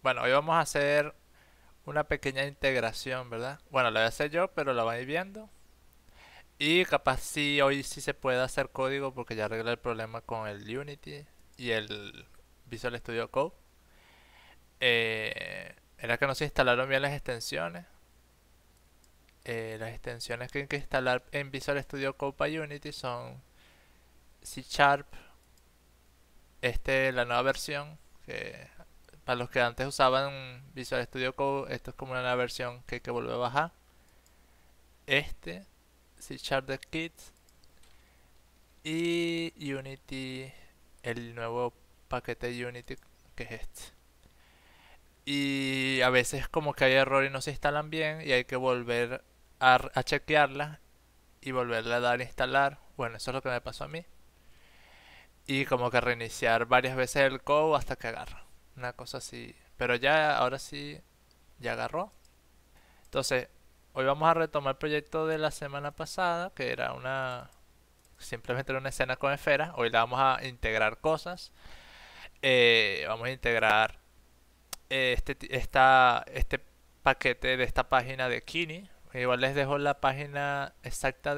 Bueno, hoy vamos a hacer una pequeña integración, ¿verdad? Bueno, la voy a hacer yo, pero la van a ir viendo. Y capaz sí, hoy sí se puede hacer código porque ya arreglé el problema con el Unity y el Visual Studio Code. Era que no se instalaron bien las extensiones. Las extensiones que hay que instalar en Visual Studio Code para Unity son C Sharp, la nueva versión, que para los que antes usaban Visual Studio Code, esto es como una nueva versión que hay que volver a bajar. C Sharp de Kit y Unity, el nuevo paquete de Unity que es este. Y a veces como que hay error y no se instalan bien y hay que volver a chequearlas y volverle a dar a instalar. Bueno, eso es lo que me pasó a mí. Y como que reiniciar varias veces el code hasta que agarra. Una cosa así. Pero ya, ahora sí, ya agarró. Entonces, hoy vamos a retomar el proyecto de la semana pasada, que era simplemente era una escena con esferas. Hoy le vamos a integrar cosas. Vamos a integrar este paquete de esta página de Kini. Igual les dejo la página exacta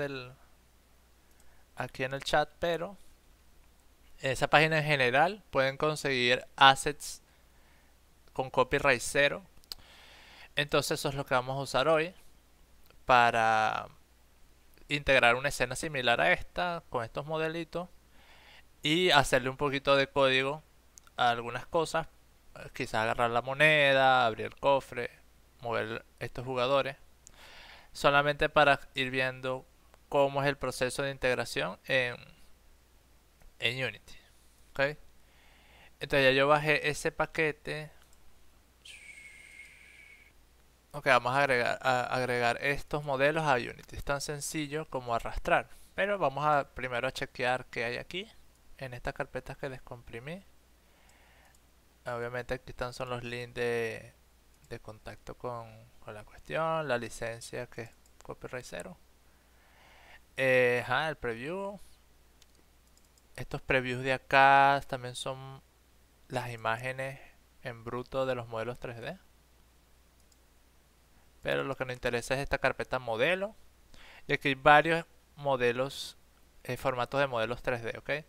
aquí en el chat, pero en esa página en general pueden conseguir assets con copyright cero. Entonces eso es lo que vamos a usar hoy para integrar una escena similar a esta con estos modelitos y hacerle un poquito de código a algunas cosas. Quizás agarrar la moneda, abrir el cofre, mover estos jugadores. Solamente para ir viendo cómo es el proceso de integración en Unity. ¿Ok? Entonces ya yo bajé ese paquete. Ok, vamos a agregar estos modelos a Unity. Es tan sencillo como arrastrar. Pero vamos a primero a chequear qué hay aquí. En estas carpetas que descomprimí. Obviamente aquí están son los links de contacto con la cuestión. La licencia que es copyright cero. El preview. Estos previews de acá también son las imágenes en bruto de los modelos 3D. Pero lo que nos interesa es esta carpeta modelo. Y aquí hay varios modelos, formatos de modelos 3D, ¿ok?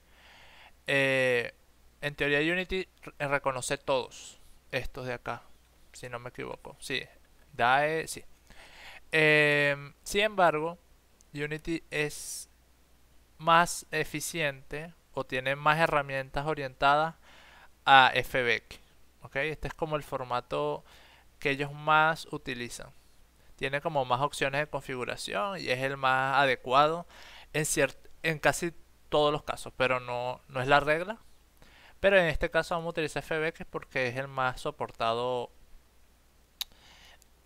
Eh, en teoría Unity reconoce todos estos de acá, si no me equivoco. Sí, DAE, sí. Sin embargo, Unity es más eficiente o tiene más herramientas orientadas a FBX. ¿Ok? Este es como el formato que ellos más utilizan. Tiene como más opciones de configuración y es el más adecuado en casi todos los casos, pero no es la regla. Pero en este caso vamos a utilizar FBX porque es el más soportado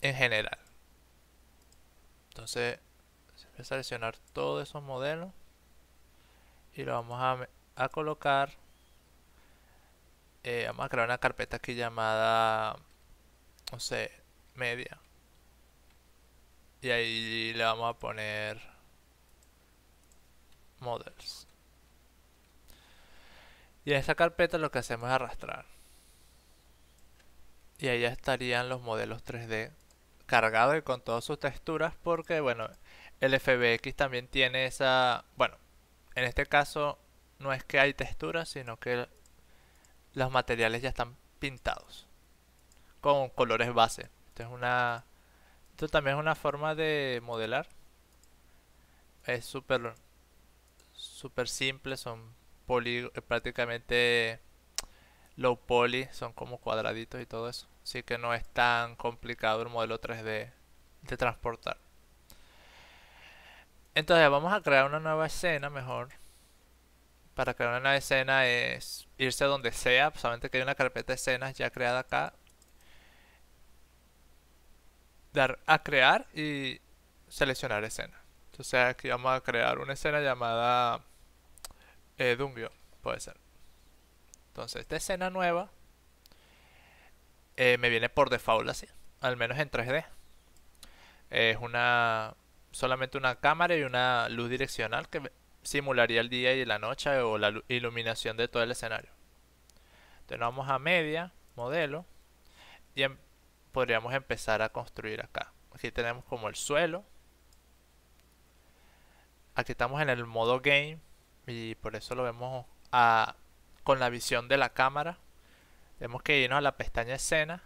en general. Entonces, voy a seleccionar todos esos modelos y lo vamos a colocar. Vamos a crear una carpeta aquí llamada, no sé, media. Y ahí le vamos a poner models. Y en esta carpeta lo que hacemos es arrastrar. Y ahí ya estarían los modelos 3D cargados y con todas sus texturas porque, bueno, el FBX también tiene esa... Bueno, en este caso no es que hay texturas, sino que los materiales ya están pintados con colores base. Esto también es una forma de modelar. Es súper simple, son prácticamente low poly, son como cuadraditos y todo eso. Así que no es tan complicado el modelo 3D de transportar. Entonces vamos a crear una nueva escena mejor. Para crear una nueva escena es irse donde sea, solamente que hay una carpeta de escenas ya creada acá. Dar a crear y seleccionar escena. Entonces aquí vamos a crear una escena llamada Dungeon, puede ser. Entonces esta escena nueva me viene por default así, al menos en 3D. Es solamente una cámara y una luz direccional que simularía el día y la noche o la iluminación de todo el escenario. Entonces vamos a media, modelo, y podríamos empezar a construir acá. Aquí tenemos como el suelo. Aquí estamos en el modo game y por eso lo vemos con la visión de la cámara. Tenemos que irnos a la pestaña escena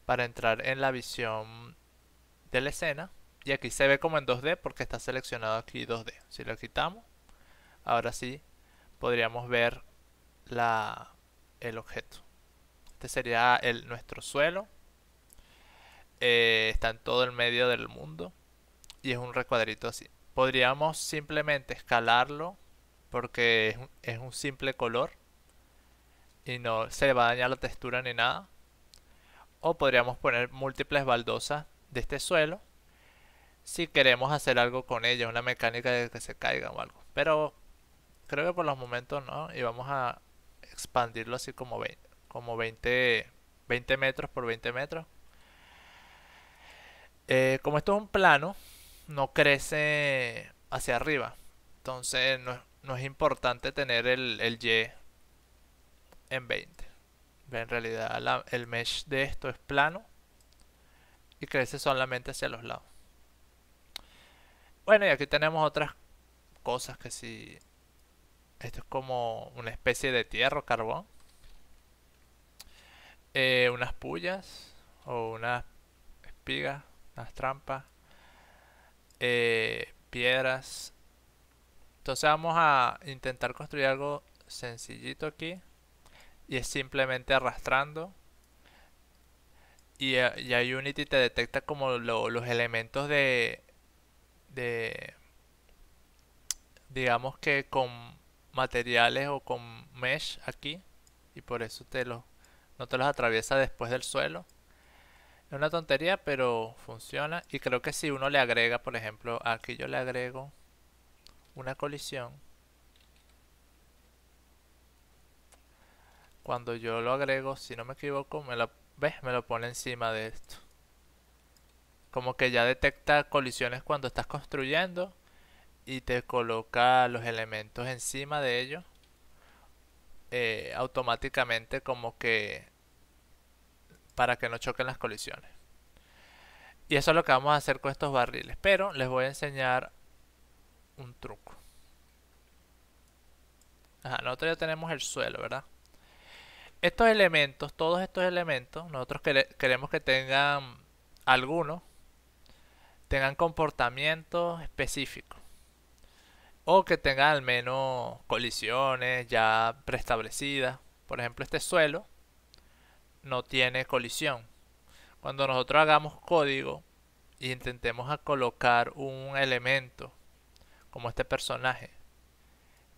para entrar en la visión de la escena. Y aquí se ve como en 2D porque está seleccionado aquí 2D. Si lo quitamos, ahora sí podríamos ver el objeto. Este sería nuestro suelo. Está en todo el medio del mundo y es un recuadrito así. Podríamos simplemente escalarlo porque es un simple color y no se va a dañar la textura ni nada. O podríamos poner múltiples baldosas de este suelo si queremos hacer algo con ella, una mecánica de que se caiga o algo. Pero creo que por los momentos no, y vamos a expandirlo así como 20 metros por 20 metros. Como esto es un plano, no crece hacia arriba. Entonces no es importante tener el Y en 20. En realidad el mesh de esto es plano y crece solamente hacia los lados. Bueno, y aquí tenemos otras cosas que si... Esto es como una especie de tierra o carbón. Unas pullas o unas espigas, unas trampas. Piedras. Entonces vamos a intentar construir algo sencillito aquí. Y es simplemente arrastrando. Y ya Unity te detecta como los elementos de... Digamos que con materiales o con mesh aquí. Y por eso no te los atraviesa después del suelo. Es una tontería, pero funciona. Y creo que si uno le agrega, por ejemplo, aquí yo le agrego una colisión. Cuando yo lo agrego, si no me equivoco, ¿ves? Me lo pone encima de esto. Como que ya detecta colisiones cuando estás construyendo y te coloca los elementos encima de ellos. Automáticamente como que para que no choquen las colisiones. Y eso es lo que vamos a hacer con estos barriles. Pero les voy a enseñar un truco. Ajá, nosotros ya tenemos el suelo, ¿verdad? Estos elementos, todos estos elementos, nosotros queremos que tengan algunos, tengan comportamientos específicos. O que tengan al menos colisiones ya preestablecidas. Por ejemplo, este suelo no tiene colisión. Cuando nosotros hagamos código e intentemos a colocar un elemento como este personaje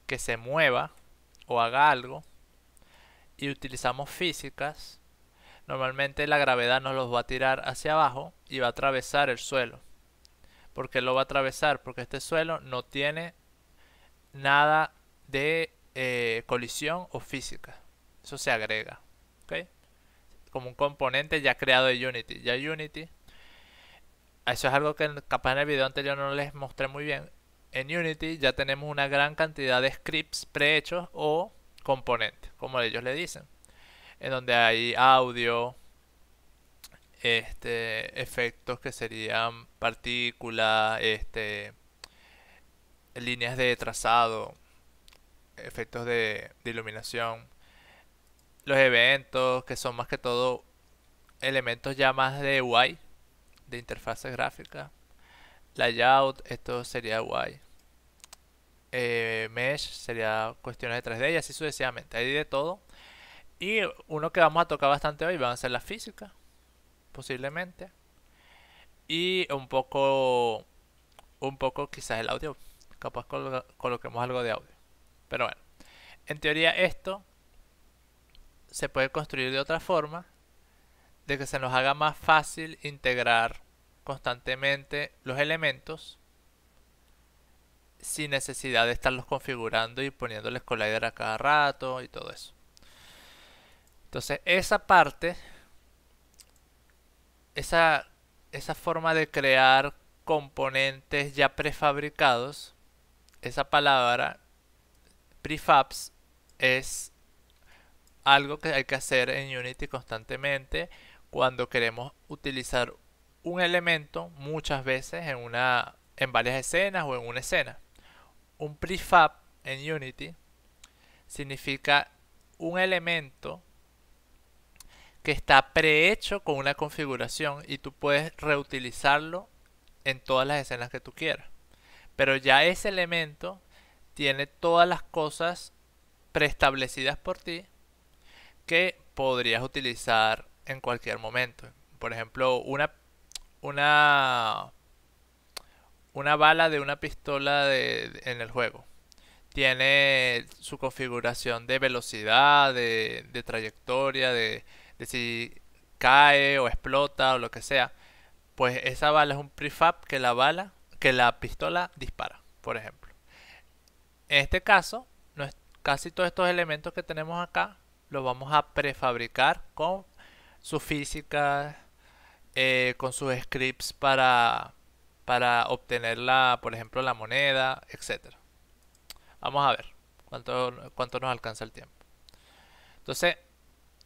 que se mueva o haga algo y utilizamos físicas, normalmente la gravedad nos los va a tirar hacia abajo y va a atravesar el suelo. ¿Por qué lo va a atravesar? Porque este suelo no tiene nada de colisión o física. Eso se agrega, ¿ok? Como un componente ya creado de Unity. Ya Unity, eso es algo que capaz en el video anterior no les mostré muy bien. En Unity ya tenemos una gran cantidad de scripts prehechos o componentes, como ellos le dicen, en donde hay audio, efectos que serían partículas, líneas de trazado, efectos de iluminación, los eventos que son más que todo elementos ya más de UI, de interfaces gráficas, layout, esto sería UI, mesh sería cuestiones de 3D y así sucesivamente, hay de todo. Y uno que vamos a tocar bastante hoy van a ser las físicas, posiblemente, y un poco quizás el audio, capaz coloquemos algo de audio. Pero bueno, en teoría esto se puede construir de otra forma, de que se nos haga más fácil integrar constantemente los elementos sin necesidad de estarlos configurando y poniéndoles collider a cada rato y todo eso. Entonces esa parte, esa forma de crear componentes ya prefabricados, esa palabra prefabs es algo que hay que hacer en Unity constantemente cuando queremos utilizar un elemento muchas veces en varias escenas o en una escena. Un prefab en Unity significa un elemento que está prehecho con una configuración y tú puedes reutilizarlo en todas las escenas que tú quieras. Pero ya ese elemento tiene todas las cosas preestablecidas por ti que podrías utilizar en cualquier momento. Por ejemplo, una, una bala de una pistola en el juego. Tiene su configuración de velocidad, de trayectoria, de si cae o explota o lo que sea. Pues esa bala es un prefab que la pistola dispara, por ejemplo. En este caso, casi todos estos elementos que tenemos acá los vamos a prefabricar con su física, con sus scripts para obtener por ejemplo, la moneda, etcétera. Vamos a ver cuánto nos alcanza el tiempo. Entonces,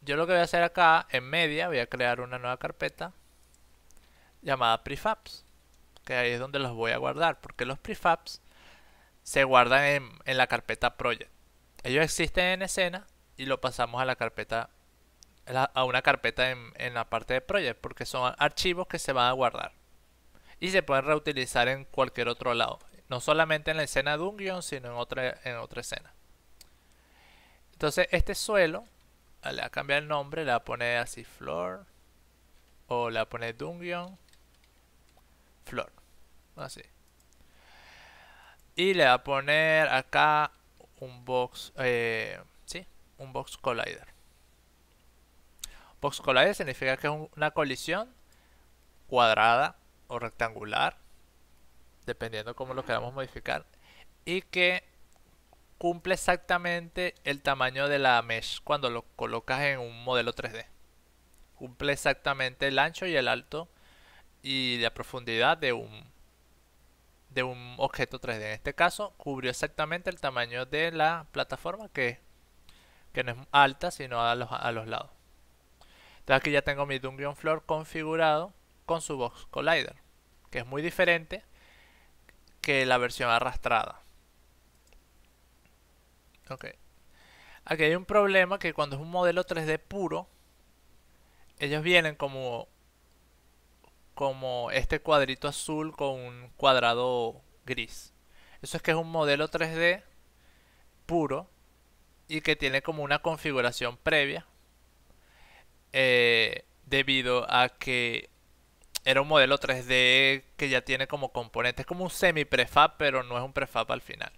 yo lo que voy a hacer acá en media, voy a crear una nueva carpeta llamada prefabs, que ahí es donde los voy a guardar, porque los prefabs se guardan en la carpeta project. Ellos existen en escena y lo pasamos a la carpeta, a una carpeta en la parte de project, porque son archivos que se van a guardar y se pueden reutilizar en cualquier otro lado, no solamente en la escena de un guión, sino en otra escena. Entonces este suelo le voy a cambiar el nombre, le voy a poner así floor, o le voy a poner Dungeon Floor, así. Y le voy a poner acá un box, sí, un box collider. Box collider significa que es una colisión cuadrada o rectangular, dependiendo cómo lo queramos modificar, y que cumple exactamente el tamaño de la mesh cuando lo colocas en un modelo 3D. Cumple exactamente el ancho y el alto y la profundidad de un objeto 3D. En este caso cubrió exactamente el tamaño de la plataforma, que no es alta sino a los lados. Entonces aquí ya tengo mi Dungeon Floor configurado con su Box Collider, que es muy diferente que la versión arrastrada. Ok. Aquí hay un problema, que cuando es un modelo 3D puro, ellos vienen como este cuadrito azul con un cuadrado gris. Eso es que es un modelo 3D puro y que tiene como una configuración previa, debido a que era un modelo 3D que ya tiene como componentes, como un semi prefab, pero no es un prefab al final.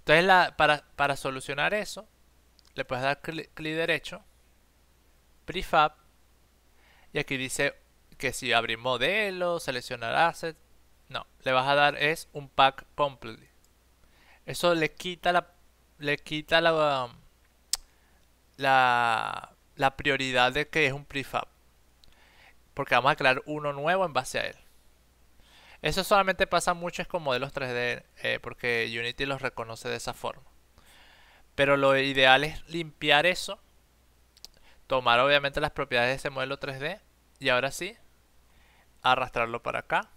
Entonces para solucionar eso, le puedes dar clic derecho, prefab, y aquí dice que si abrir modelo, seleccionar asset, no, le vas a dar es un pack complete. Eso le quita la prioridad de que es un prefab, porque vamos a crear uno nuevo en base a él. Eso solamente pasa mucho con modelos 3D, porque Unity los reconoce de esa forma. Pero lo ideal es limpiar eso, tomar obviamente las propiedades de ese modelo 3D y ahora sí arrastrarlo para acá.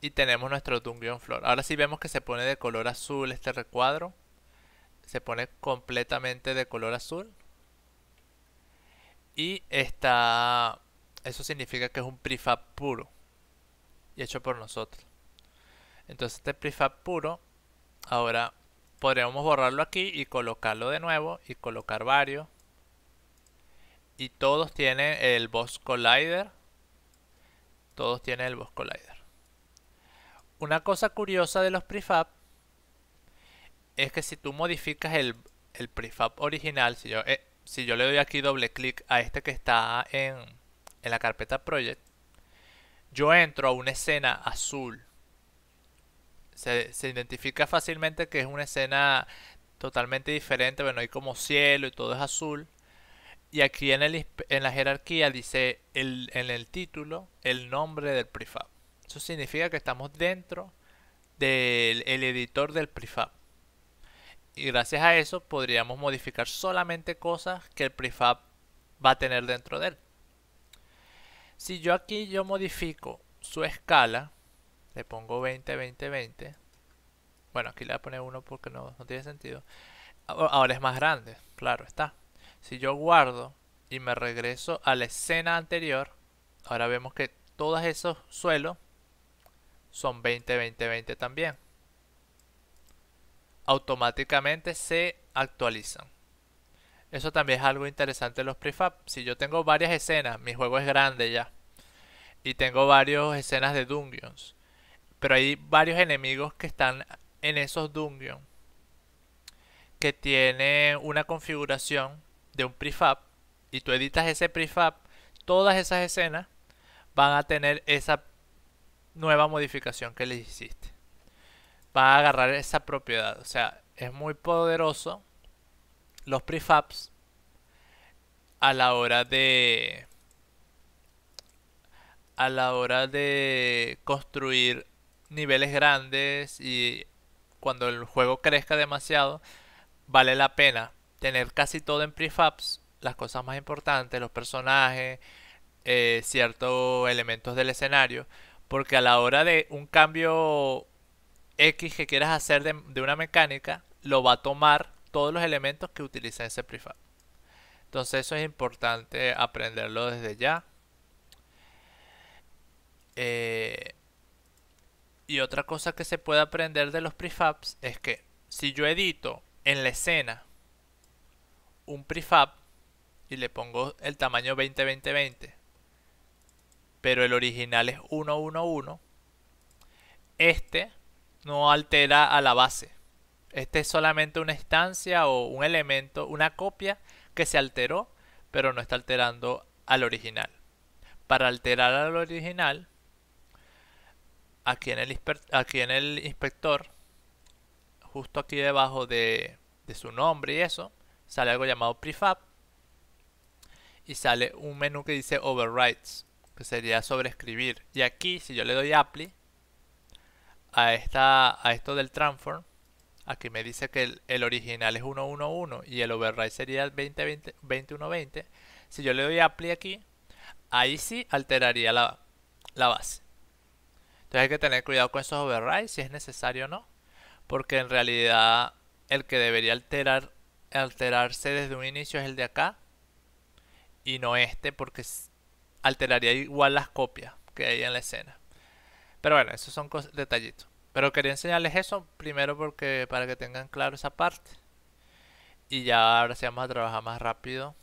Y tenemos nuestro Dungeon Floor. Ahora sí vemos que se pone de color azul este recuadro. Se pone completamente de color azul. Y eso significa que es un prefab puro y hecho por nosotros. Entonces este prefab puro, ahora podríamos borrarlo aquí y colocarlo de nuevo y colocar varios. Y todos tienen el Box Collider. Todos tienen el Box Collider. Una cosa curiosa de los prefab es que si tú modificas el prefab original, si yo le doy aquí doble clic a este que está en la carpeta project, yo entro a una escena azul. Se identifica fácilmente que es una escena totalmente diferente. Bueno, hay como cielo y todo es azul. Y aquí en la jerarquía dice en el título el nombre del prefab. Eso significa que estamos dentro del editor del prefab. Y gracias a eso podríamos modificar solamente cosas que el prefab va a tener dentro de él. Si yo aquí yo modifico su escala, le pongo 20, 20, 20. Bueno, aquí le voy a poner 1 porque no tiene sentido. Ahora es más grande, claro está. Si yo guardo y me regreso a la escena anterior, ahora vemos que todos esos suelos son 20, 20, 20 también. Automáticamente se actualizan. Eso también es algo interesante de los prefab. Si yo tengo varias escenas, mi juego es grande ya, y tengo varias escenas de dungeons, pero hay varios enemigos que están en esos dungeons que tienen una configuración de un prefab, y tú editas ese prefab, todas esas escenas van a tener esa nueva modificación que le hiciste. Van a agarrar esa propiedad. O sea, es muy poderoso los prefabs a la hora de construir niveles grandes, y cuando el juego crezca demasiado vale la pena tener casi todo en prefabs, las cosas más importantes, los personajes, ciertos elementos del escenario, porque a la hora de un cambio X que quieras hacer de una mecánica, lo va a tomar todos los elementos que utiliza ese prefab. Entonces eso es importante aprenderlo desde ya. Eh, y otra cosa que se puede aprender de los prefabs es que si yo edito en la escena un prefab y le pongo el tamaño 20-20-20, pero el original es 1-1-1, este no altera a la base. Este es solamente una instancia o un elemento, una copia que se alteró, pero no está alterando al original. Para alterar al original, aquí en el inspector, justo aquí debajo de su nombre y eso, sale algo llamado prefab, y sale un menú que dice overrides, que sería sobreescribir. Y aquí, si yo le doy apply a esto del transform, aquí me dice que el original es 1-1-1 y el override sería 20-20-21-20. Si yo le doy apply aquí, ahí sí alteraría la base. Entonces hay que tener cuidado con esos overrides, si es necesario o no, porque en realidad el que debería alterarse desde un inicio es el de acá, y no este, porque alteraría igual las copias que hay en la escena. Pero bueno, esos son detallitos. Pero quería enseñarles eso primero porque para que tengan claro esa parte. Y ya ahora sí vamos a trabajar más rápido.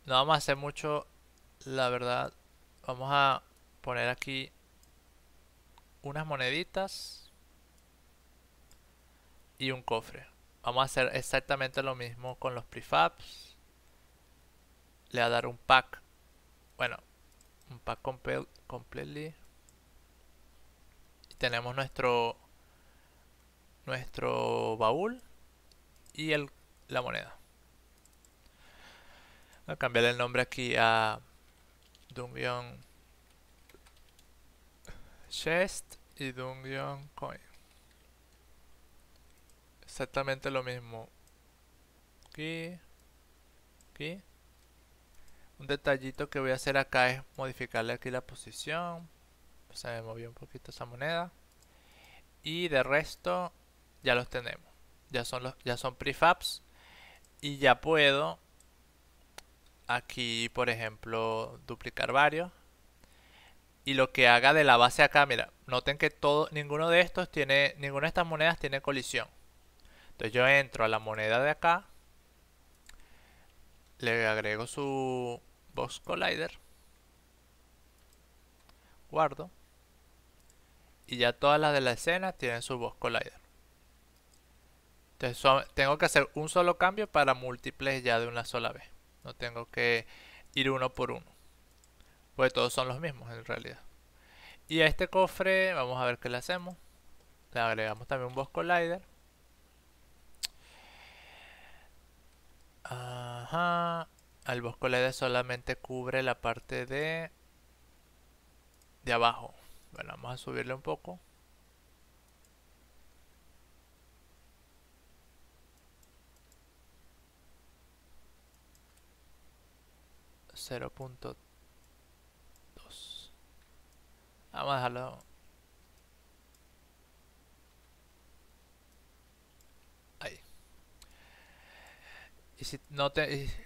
No vamos a hacer mucho, la verdad. Vamos a poner aquí unas moneditas y un cofre. Vamos a hacer exactamente lo mismo con los prefabs. Le voy a dar un pack. Bueno, un pack completely. Y tenemos nuestro baúl y la moneda. Voy a cambiar el nombre aquí a Dungeon Chest y Dungeon Coin. Exactamente lo mismo. Aquí, aquí. Un detallito que voy a hacer acá es modificarle aquí la posición. Se me movió un poquito esa moneda. Y de resto ya los tenemos. Ya son prefabs. Y ya puedo aquí, por ejemplo, duplicar varios. Y lo que haga de la base acá, mira, noten que ninguno de estas monedas tiene colisión. Entonces yo entro a la moneda de acá, le agrego su Box Collider, guardo, y ya todas las de la escena tienen su Box Collider. Entonces tengo que hacer un solo cambio para múltiples ya de una sola vez. No tengo que ir uno por uno, pues todos son los mismos en realidad. Y a este cofre vamos a ver qué le hacemos. Le agregamos también un Box Collider. Ajá. El Box Collider solamente cubre la parte de abajo. Bueno, vamos a subirle un poco. 0.2. Vamos a dejarlo ahí.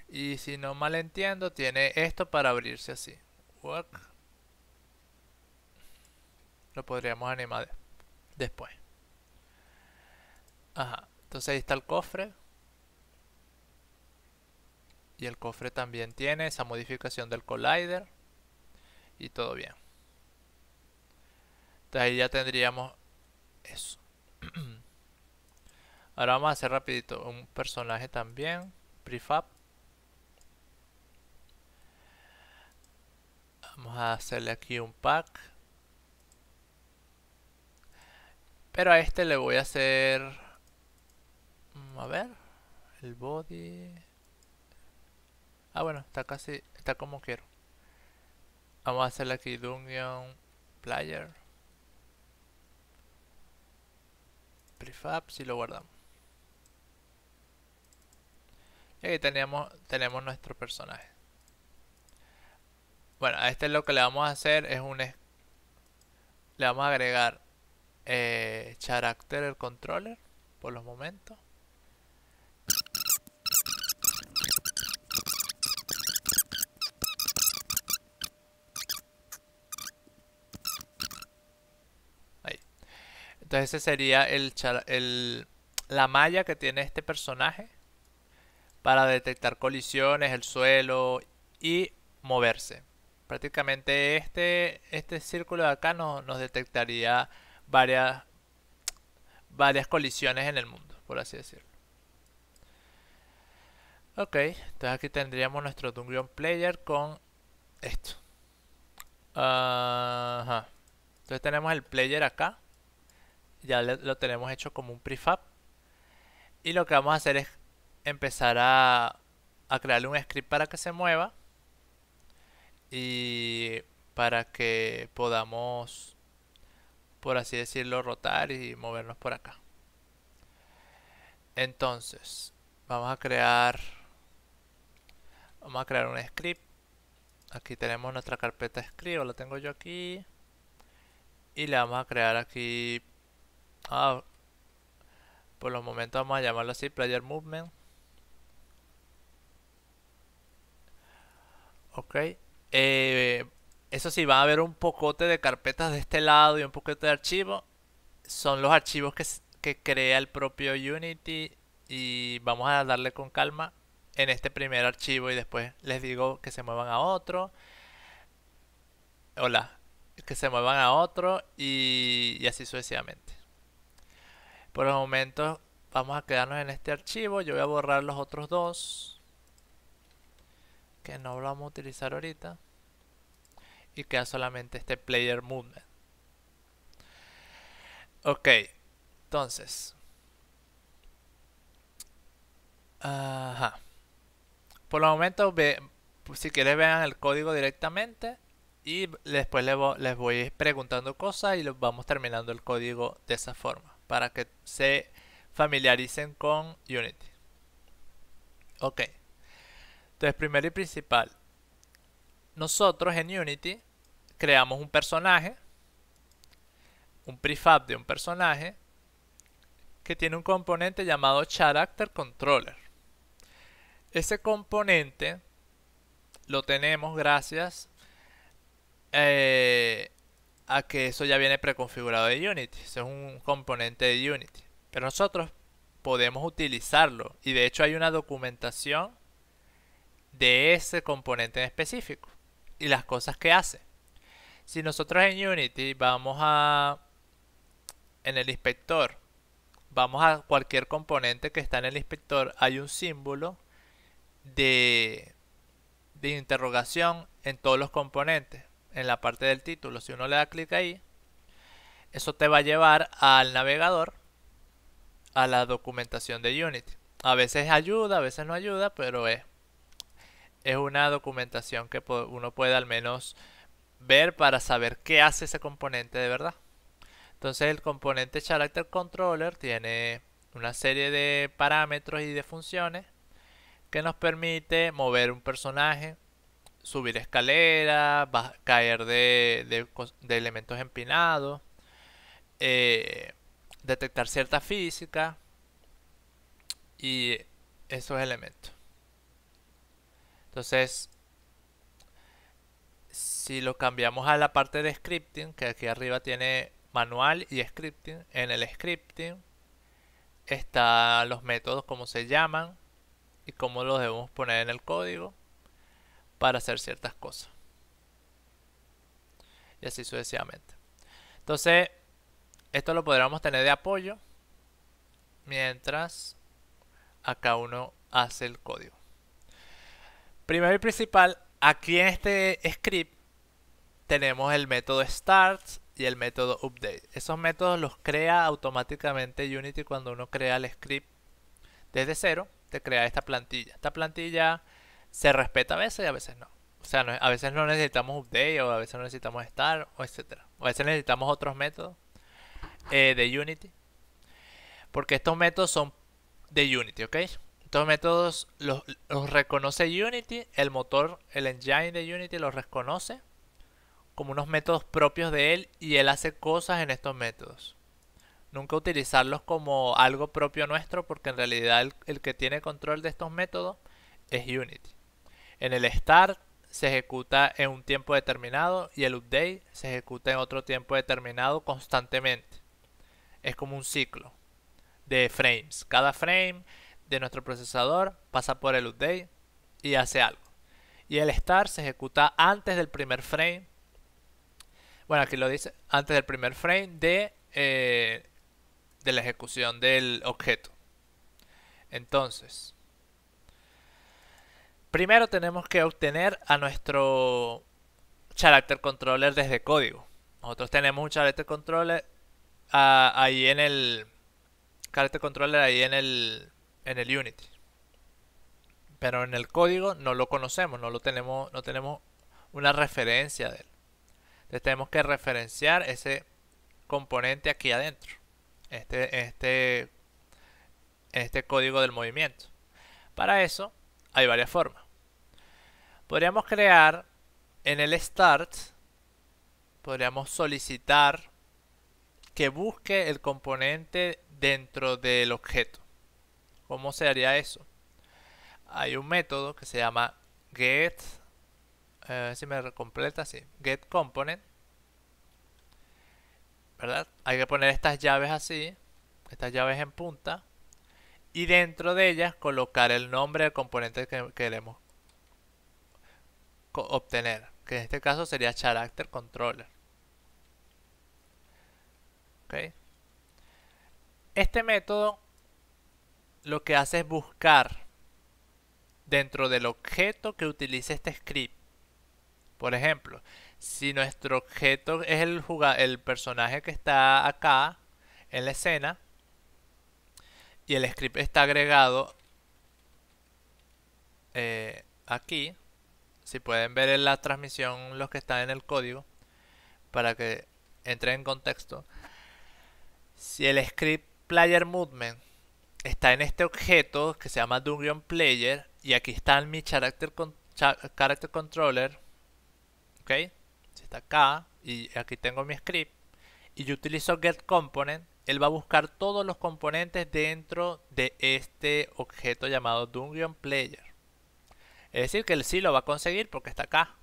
Y si no mal entiendo, tiene esto para abrirse así. Work. Lo podríamos animar después. Ajá. Entonces ahí está el cofre. Y el cofre también tiene esa modificación del collider. Y todo bien. Entonces ahí ya tendríamos eso. Ahora vamos a hacer rapidito un personaje también. Prefab. Vamos a hacerle aquí un pack. Pero a este le voy a hacer... A ver. El body... Ah, bueno, está casi... Está como quiero. Vamos a hacerle aquí Dungeon Player. Prefab, si lo guardamos. Y aquí tenemos nuestro personaje. Bueno, a este lo que le vamos a hacer es le vamos a agregar Character Controller por los momentos. Ahí. Entonces ese sería la malla que tiene este personaje para detectar colisiones, el suelo y moverse. Prácticamente este círculo de acá nos detectaría varias colisiones en el mundo, por así decirlo. Ok, entonces aquí tendríamos nuestro Dungeon Player con esto. Ajá. Entonces tenemos el player acá. Ya lo tenemos hecho como un prefab. Y lo que vamos a hacer es empezar a crearle un script para que se mueva. Y para que podamos, por así decirlo, rotar y movernos por acá. Entonces, vamos a crear un script. Aquí tenemos nuestra carpeta script, la tengo yo aquí. Y le vamos a crear aquí, por los momentos vamos a llamarlo así, player movement. Ok. Eso sí, va a haber un pocote de carpetas de este lado y un pocote de archivos. Son los archivos que crea el propio Unity. Y vamos a darle con calma en este primer archivo y después les digo que se muevan a otro. Hola, que se muevan a otro y así sucesivamente. Por los momentos vamos a quedarnos en este archivo. Yo voy a borrar los otros dos que no lo vamos a utilizar ahorita. Y queda solamente este player movement. Ok, entonces. Ajá. Por los momentos, si quieres vean el código directamente. Y después les voy preguntando cosas y les vamos terminando el código de esa forma. Para que se familiaricen con Unity. Ok. Entonces, primero y principal. Nosotros en Unity creamos un personaje. Un prefab de un personaje. Que tiene un componente llamado Character Controller. Ese componente lo tenemos gracias a que eso ya viene preconfigurado de Unity. Ese es un componente de Unity. Pero nosotros podemos utilizarlo. Y de hecho hay una documentación de ese componente en específico. Y las cosas que hace. Si nosotros en Unity en el inspector, vamos a cualquier componente que está en el inspector, hay un símbolo de interrogación en todos los componentes. En la parte del título, si uno le da clic ahí, eso te va a llevar al navegador, a la documentación de Unity. A veces ayuda, a veces no ayuda, pero es una documentación que uno puede al menos ver para saber qué hace ese componente de verdad. Entonces el componente Character Controller tiene una serie de parámetros y de funciones que nos permite mover un personaje, subir escaleras, caer de elementos empinados, detectar cierta física y esos elementos. Entonces, si lo cambiamos a la parte de scripting, que aquí arriba tiene manual y scripting, en el scripting están los métodos, como se llaman y cómo los debemos poner en el código para hacer ciertas cosas. Y así sucesivamente. Entonces, esto lo podríamos tener de apoyo mientras acá uno hace el código. Primero y principal, aquí en este script tenemos el método start y el método update. Esos métodos los crea automáticamente Unity cuando uno crea el script desde cero. Te crea esta plantilla. Esta plantilla se respeta a veces y a veces no. O sea, a veces no necesitamos update o a veces no necesitamos start o etcétera. O a veces necesitamos otros métodos de Unity. Porque estos métodos son de Unity, ¿ok? Estos métodos los reconoce Unity, el motor, el engine de Unity los reconoce como unos métodos propios de él y él hace cosas en estos métodos. Nunca utilizarlos como algo propio nuestro porque en realidad el que tiene control de estos métodos es Unity. En el start se ejecuta en un tiempo determinado y el update se ejecuta en otro tiempo determinado constantemente. Es como un ciclo de frames. Cada frame de nuestro procesador pasa por el update y hace algo. Y el start se ejecuta antes del primer frame. Bueno, aquí lo dice, antes del primer frame de la ejecución del objeto. Entonces, primero tenemos que obtener a nuestro character controller desde código. Nosotros tenemos un character controller ahí en el character controller ahí en el Unity. Pero en el código no lo conocemos, no tenemos una referencia de él. Entonces tenemos que referenciar ese componente aquí adentro. En este código del movimiento. Para eso hay varias formas. Podríamos crear en el start, podríamos solicitar que busque el componente dentro del objeto. ¿Cómo se haría eso? Hay un método que se llama get, si me completa, sí, get component, ¿verdad? Hay que poner estas llaves así, estas llaves en punta, y dentro de ellas colocar el nombre del componente que queremos obtener, que en este caso sería character controller. ¿Okay? Este método lo que hace es buscar dentro del objeto que utilice este script. Por ejemplo, si nuestro objeto es el personaje que está acá en la escena y el script está agregado aquí, si pueden ver en la transmisión los que están en el código para que entre en contexto. Si el script player movement está en este objeto que se llama Dungeon Player y aquí está mi character controller, ¿ok? Si está acá y aquí tengo mi script y yo utilizo get component, él va a buscar todos los componentes dentro de este objeto llamado Dungeon Player. Es decir, que él sí lo va a conseguir porque está acá.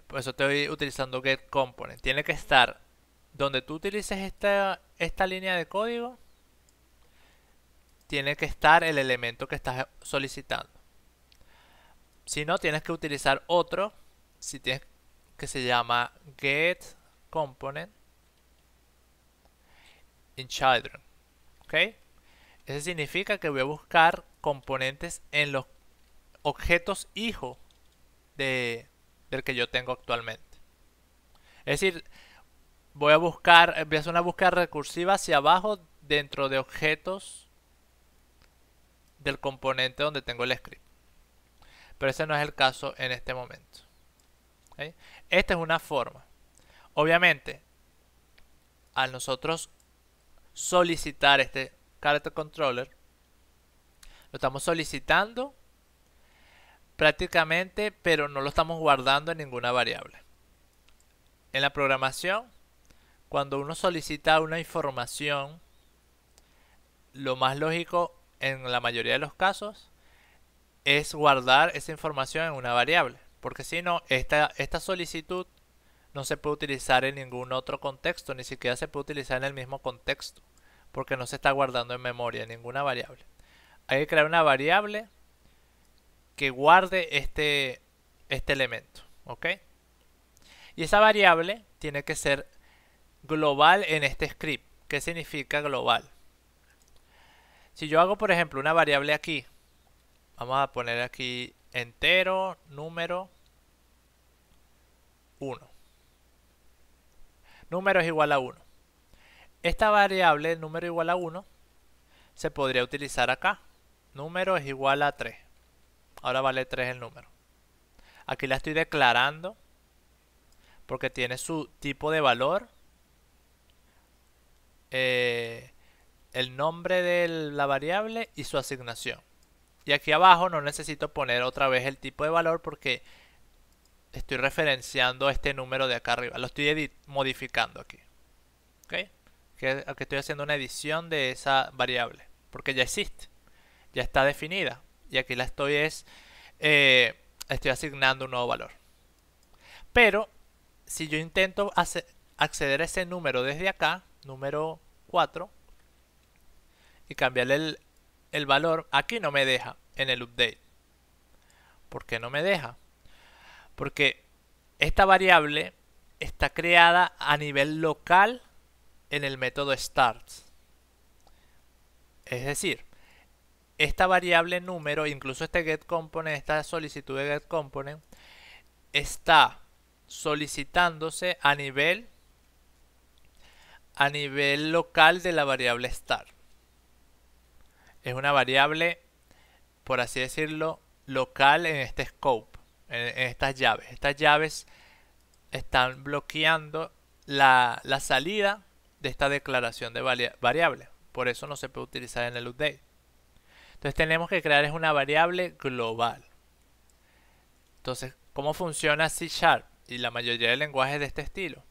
Por eso estoy utilizando get component. Tiene que estar donde tú utilices esta línea de código. Tiene que estar el elemento que estás solicitando. Si no, tienes que utilizar otro. Que se llama get component in children. ¿Ok? Eso significa que voy a buscar componentes en los objetos hijos del que yo tengo actualmente. Es decir, voy a hacer una búsqueda recursiva hacia abajo dentro de objetos del componente donde tengo el script. Pero ese no es el caso en este momento. ¿Okay? Esta es una forma. Obviamente, al nosotros solicitar este character controller, lo estamos solicitando prácticamente, pero no lo estamos guardando en ninguna variable. En la programación, cuando uno solicita una información, lo más lógico en la mayoría de los casos es guardar esa información en una variable, porque si no, esta solicitud no se puede utilizar en ningún otro contexto, ni siquiera se puede utilizar en el mismo contexto, porque no se está guardando en memoria en ninguna variable. Hay que crear una variable que guarde este elemento, ¿ok? Y esa variable tiene que ser global en este script. ¿Qué significa global? Si yo hago, por ejemplo, una variable aquí, vamos a poner aquí entero, número 1. Número es igual a 1. Esta variable, número igual a 1, se podría utilizar acá. Número es igual a 3. Ahora vale 3 el número. Aquí la estoy declarando porque tiene su tipo de valor, el nombre de la variable y su asignación. Y aquí abajo no necesito poner otra vez el tipo de valor porque estoy referenciando este número de acá arriba. Lo estoy modificando aquí. ¿Ok? Aquí estoy haciendo una edición de esa variable porque ya existe, ya está definida. Y aquí la estoy asignando un nuevo valor. Pero si yo intento acceder a ese número desde acá, número 4, y cambiarle el valor, aquí no me deja en el update. ¿Por qué no me deja? Porque esta variable está creada a nivel local en el método start. Es decir, esta variable número, incluso este getComponent, esta solicitud de getComponent, está solicitándose a nivel local de la variable start. Es una variable, por así decirlo, local en este scope, en estas llaves. Estas llaves están bloqueando la salida de esta declaración de variable. Por eso no se puede utilizar en el update. Entonces tenemos que crear una variable global. Entonces, ¿cómo funciona C# y la mayoría de lenguajes de este estilo?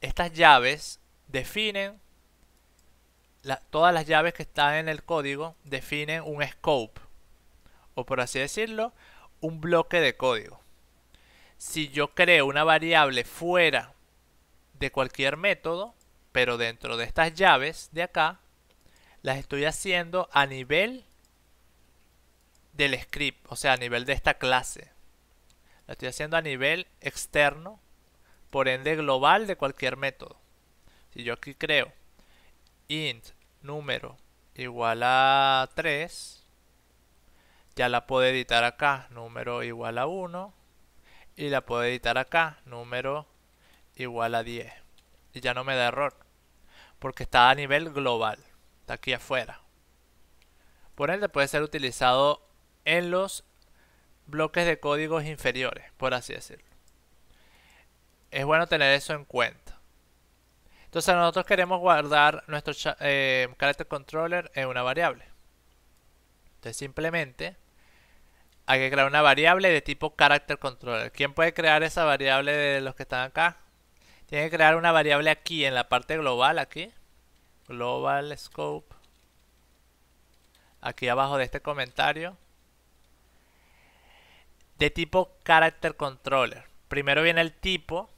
Estas llaves definen, todas las llaves que están en el código definen un scope, o por así decirlo, un bloque de código. Si yo creo una variable fuera de cualquier método, pero dentro de estas llaves de acá, las estoy haciendo a nivel del script, o sea, a nivel de esta clase. La estoy haciendo a nivel externo, por ende global de cualquier método. Si yo aquí creo int número igual a 3, ya la puedo editar acá, número igual a 1, y la puedo editar acá, número igual a 10. Y ya no me da error, porque está a nivel global, está aquí afuera. Por ende puede ser utilizado en los bloques de códigos inferiores, por así decirlo. Es bueno tener eso en cuenta. Entonces nosotros queremos guardar nuestro character controller en una variable. Entonces simplemente hay que crear una variable de tipo character controller. ¿Quién puede crear esa variable de los que están acá? Tiene que crear una variable aquí en la parte global, aquí. Global scope. Aquí abajo de este comentario. De tipo character controller. Primero viene el tipo.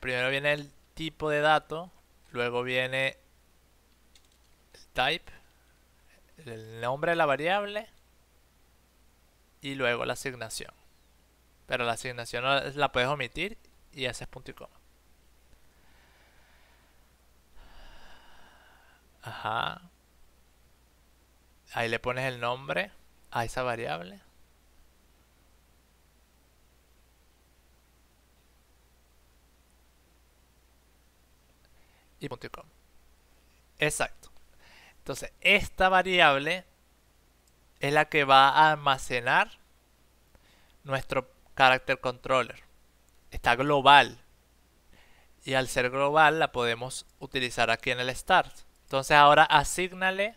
Primero viene el tipo de dato. Luego viene el type. El nombre de la variable. Y luego la asignación. Pero la asignación la puedes omitir y haces punto y coma. Ajá. Ahí le pones el nombre a esa variable. Y punto y coma. Exacto. Entonces, esta variable es la que va a almacenar nuestro character controller. Está global. Y al ser global la podemos utilizar aquí en el start. Entonces ahora asígnale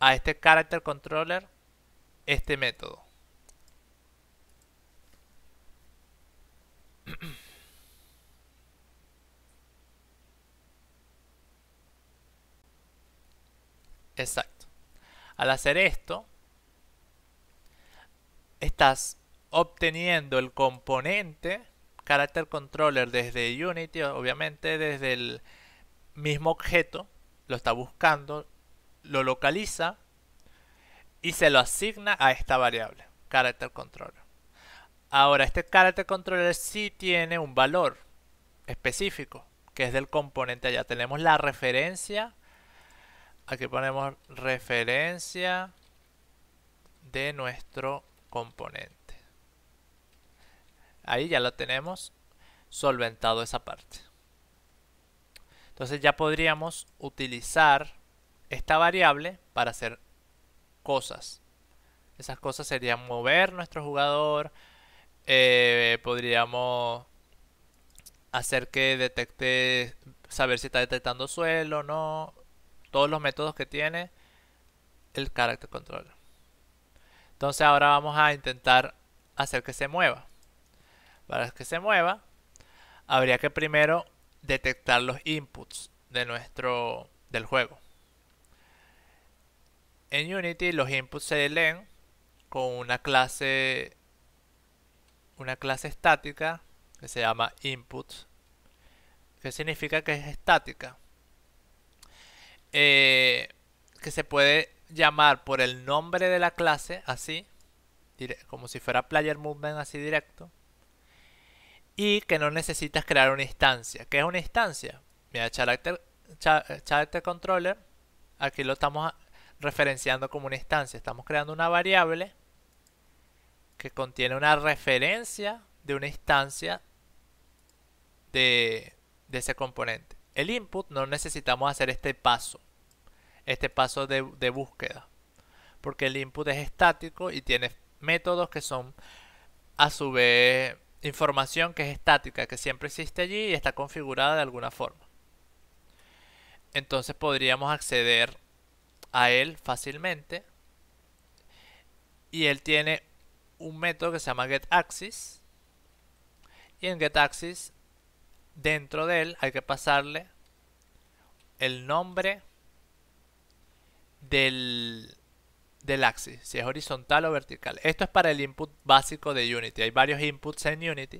a este character controller este método. Exacto. Al hacer esto, estás obteniendo el componente Character Controller desde Unity, obviamente desde el mismo objeto, lo está buscando, lo localiza y se lo asigna a esta variable, Character Controller. Ahora, este Character Controller sí tiene un valor específico, que es del componente allá. Tenemos la referencia, aquí ponemos referencia de nuestro componente. Ahí ya lo tenemos solventado esa parte. Entonces ya podríamos utilizar esta variable para hacer cosas. Esas cosas serían mover nuestro jugador, podríamos hacer que detecte, saber si está detectando suelo o no, todos los métodos que tiene el Character Controller. Entonces ahora vamos a intentar hacer que se mueva. Para que se mueva, habría que primero detectar los inputs del juego. En Unity los inputs se leen con una clase estática que se llama input, que significa que es estática, que se puede llamar por el nombre de la clase, así como si fuera player movement, así directo, y que no necesitas crear una instancia. ¿Qué es una instancia? Mira, character controller, aquí lo estamos referenciando como una instancia. Estamos creando una variable que contiene una referencia de una instancia de ese componente. El input no necesitamos hacer este paso de búsqueda, porque el input es estático y tiene métodos que son a su vez información que es estática, que siempre existe allí y está configurada de alguna forma. Entonces podríamos acceder a él fácilmente, y él tiene un método que se llama getAxis, y en getAxis dentro de él hay que pasarle el nombre del axis, si es horizontal o vertical. Esto es para el input básico de Unity. Hay varios inputs en Unity.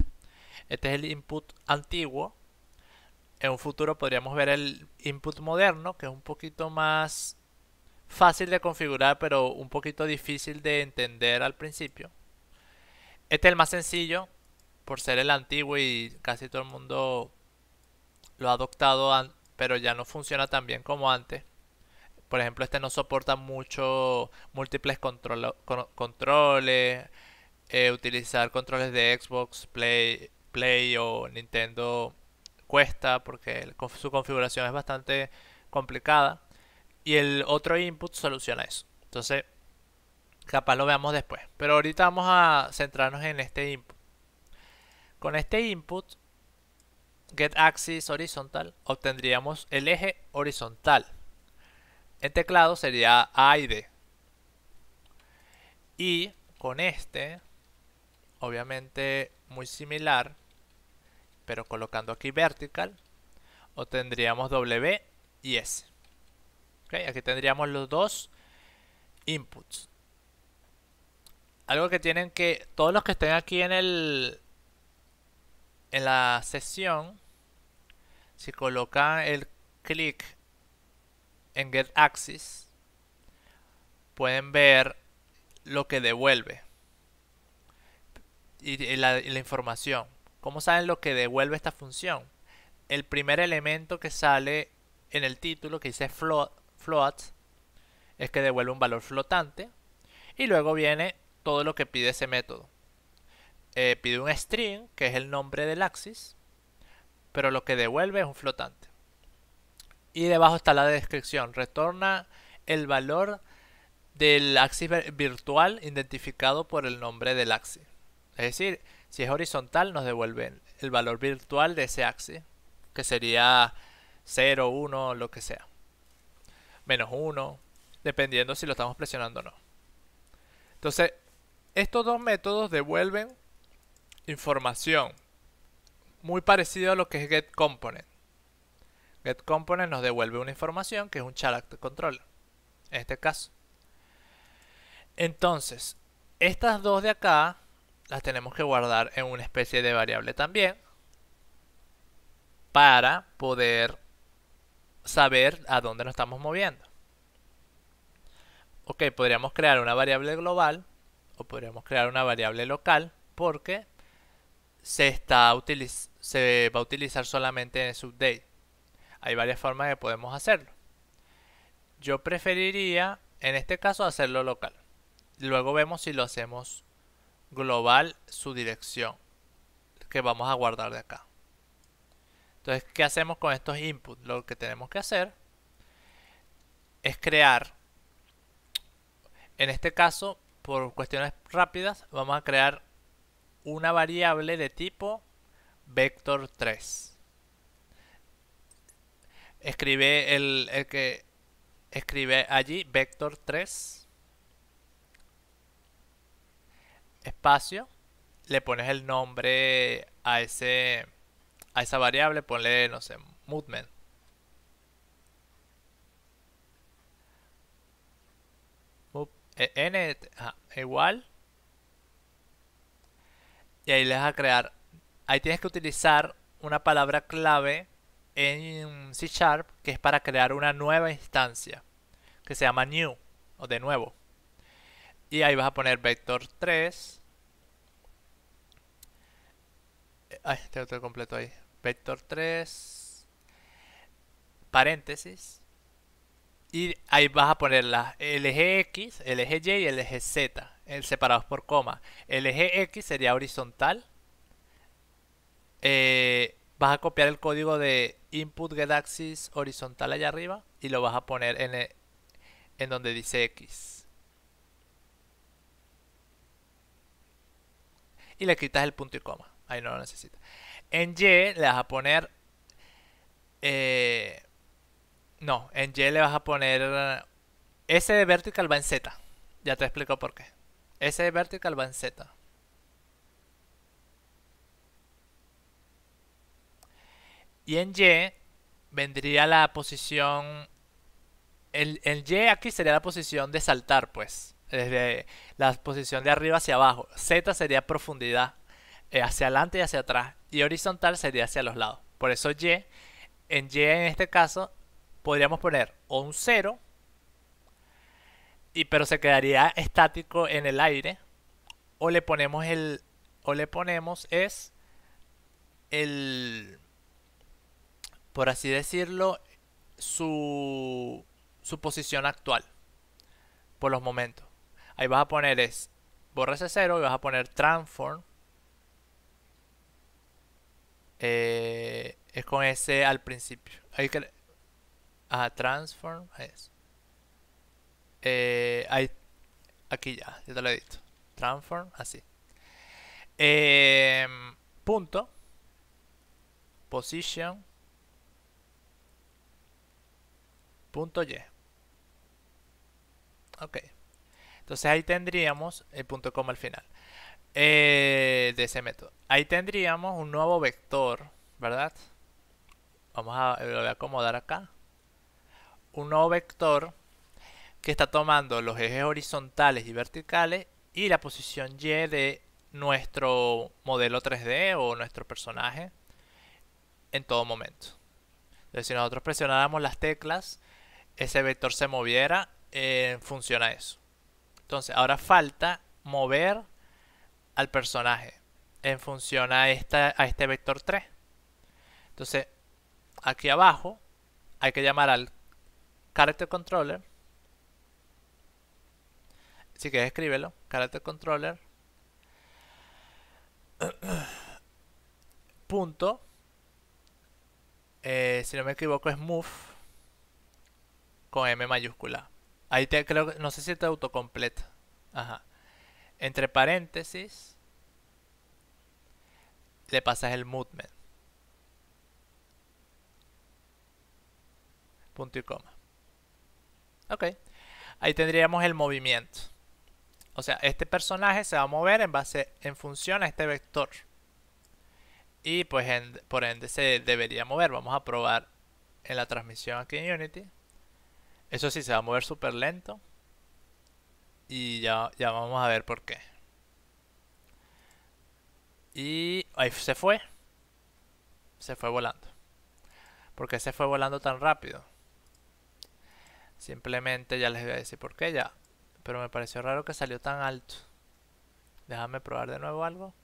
Este es el input antiguo. En un futuro podríamos ver el input moderno, que es un poquito más fácil de configurar, pero un poquito difícil de entender al principio. Este es el más sencillo, por ser el antiguo y casi todo el mundo lo ha adoptado, pero ya no funciona tan bien como antes. Por ejemplo, este no soporta mucho múltiples controles. Utilizar controles de Xbox, Play o Nintendo cuesta, porque su configuración es bastante complicada. Y el otro input soluciona eso. Entonces, capaz lo veamos después. Pero ahorita vamos a centrarnos en este input. Con este input, getAxis horizontal, obtendríamos el eje horizontal. En teclado sería A y D. Y con este, obviamente muy similar, pero colocando aquí vertical, obtendríamos W y S. ¿Okay? Aquí tendríamos los dos inputs. Algo que tienen que, todos los que estén aquí en la sesión, si colocan el clic en getAxis, pueden ver lo que devuelve y la información. ¿Cómo saben lo que devuelve esta función? El primer elemento que sale en el título, que dice float, es que devuelve un valor flotante, y luego viene todo lo que pide ese método. Pide un string, que es el nombre del axis, pero lo que devuelve es un flotante. Y debajo está la descripción: retorna el valor del axis virtual identificado por el nombre del axis. Es decir, si es horizontal nos devuelve el valor virtual de ese axis, que sería 0, 1, lo que sea. Menos 1, dependiendo si lo estamos presionando o no. Entonces, estos dos métodos devuelven información muy parecido a lo que es getComponent. GetComponent nos devuelve una información que es un character controller, en este caso. Entonces, estas dos de acá las tenemos que guardar en una especie de variable también para poder saber a dónde nos estamos moviendo. Ok, podríamos crear una variable global o podríamos crear una variable local porque se va a utilizar solamente en su update. Hay varias formas que podemos hacerlo. Yo preferiría, en este caso, hacerlo local. Luego vemos si lo hacemos global su dirección que vamos a guardar de acá. Entonces, ¿qué hacemos con estos inputs? Lo que tenemos que hacer es crear, en este caso, por cuestiones rápidas, vamos a crear una variable de tipo vector3. Escribe el que escribe allí vector3 espacio, le pones el nombre a esa variable, ponle, no sé, movement. N igual, y ahí le vas a crear, ahí tienes que utilizar una palabra clave en C# que es para crear una nueva instancia que se llama new o de nuevo, y ahí vas a poner vector3. Ay, tengo todo completo ahí. Vector3 paréntesis, y ahí vas a poner el eje X, el eje Y y el eje Z, separados por coma. El eje X sería horizontal. Vas a copiar el código de input get axis horizontal allá arriba y lo vas a poner en donde dice X. Y le quitas el punto y coma. Ahí no lo necesitas. En Y le vas a poner... no, en Y le vas a poner... S de vertical va en Z. Ya te explico por qué. S de vertical va en Z. Y en Y vendría la posición... El Y aquí sería la posición de saltar, pues. Desde la posición de arriba hacia abajo. Z sería profundidad. Hacia adelante y hacia atrás. Y horizontal sería hacia los lados. Por eso Y. En Y en este caso podríamos poner o un 0. Pero se quedaría estático en el aire. O le ponemos el, por así decirlo, su posición actual por los momentos. Ahí vas a poner borra ese 0 y vas a poner transform. Es con ese al principio. Hay que transform. Ahí, aquí ya te lo edito. Transform, así. Punto. Position. Punto Y. Ok. Entonces ahí tendríamos el punto coma al final de ese método. Ahí tendríamos un nuevo vector, ¿verdad? Lo voy a acomodar acá. Un nuevo vector que está tomando los ejes horizontales y verticales y la posición Y de nuestro modelo 3D o nuestro personaje en todo momento. Entonces, si nosotros presionáramos las teclas, ese vector se moviera, funciona eso. Entonces, ahora falta mover al personaje en función a este vector 3. Entonces, aquí abajo hay que llamar al character controller. Si quieres escríbelo, character controller punto, si no me equivoco es move con M mayúscula. Ahí creo que no sé si te autocompleta. Ajá. Entre paréntesis le pasas el movement. Punto y coma. Ok. Ahí tendríamos el movimiento. O sea, este personaje se va a mover en función a este vector. Y pues por ende se debería mover. Vamos a probar en la transmisión aquí en Unity. Eso sí, se va a mover súper lento. Y ya vamos a ver por qué. Y ahí se fue. Se fue volando. ¿Por qué se fue volando tan rápido? Simplemente ya les voy a decir por qué ya. Pero me pareció raro que salió tan alto. Déjame probar de nuevo algo.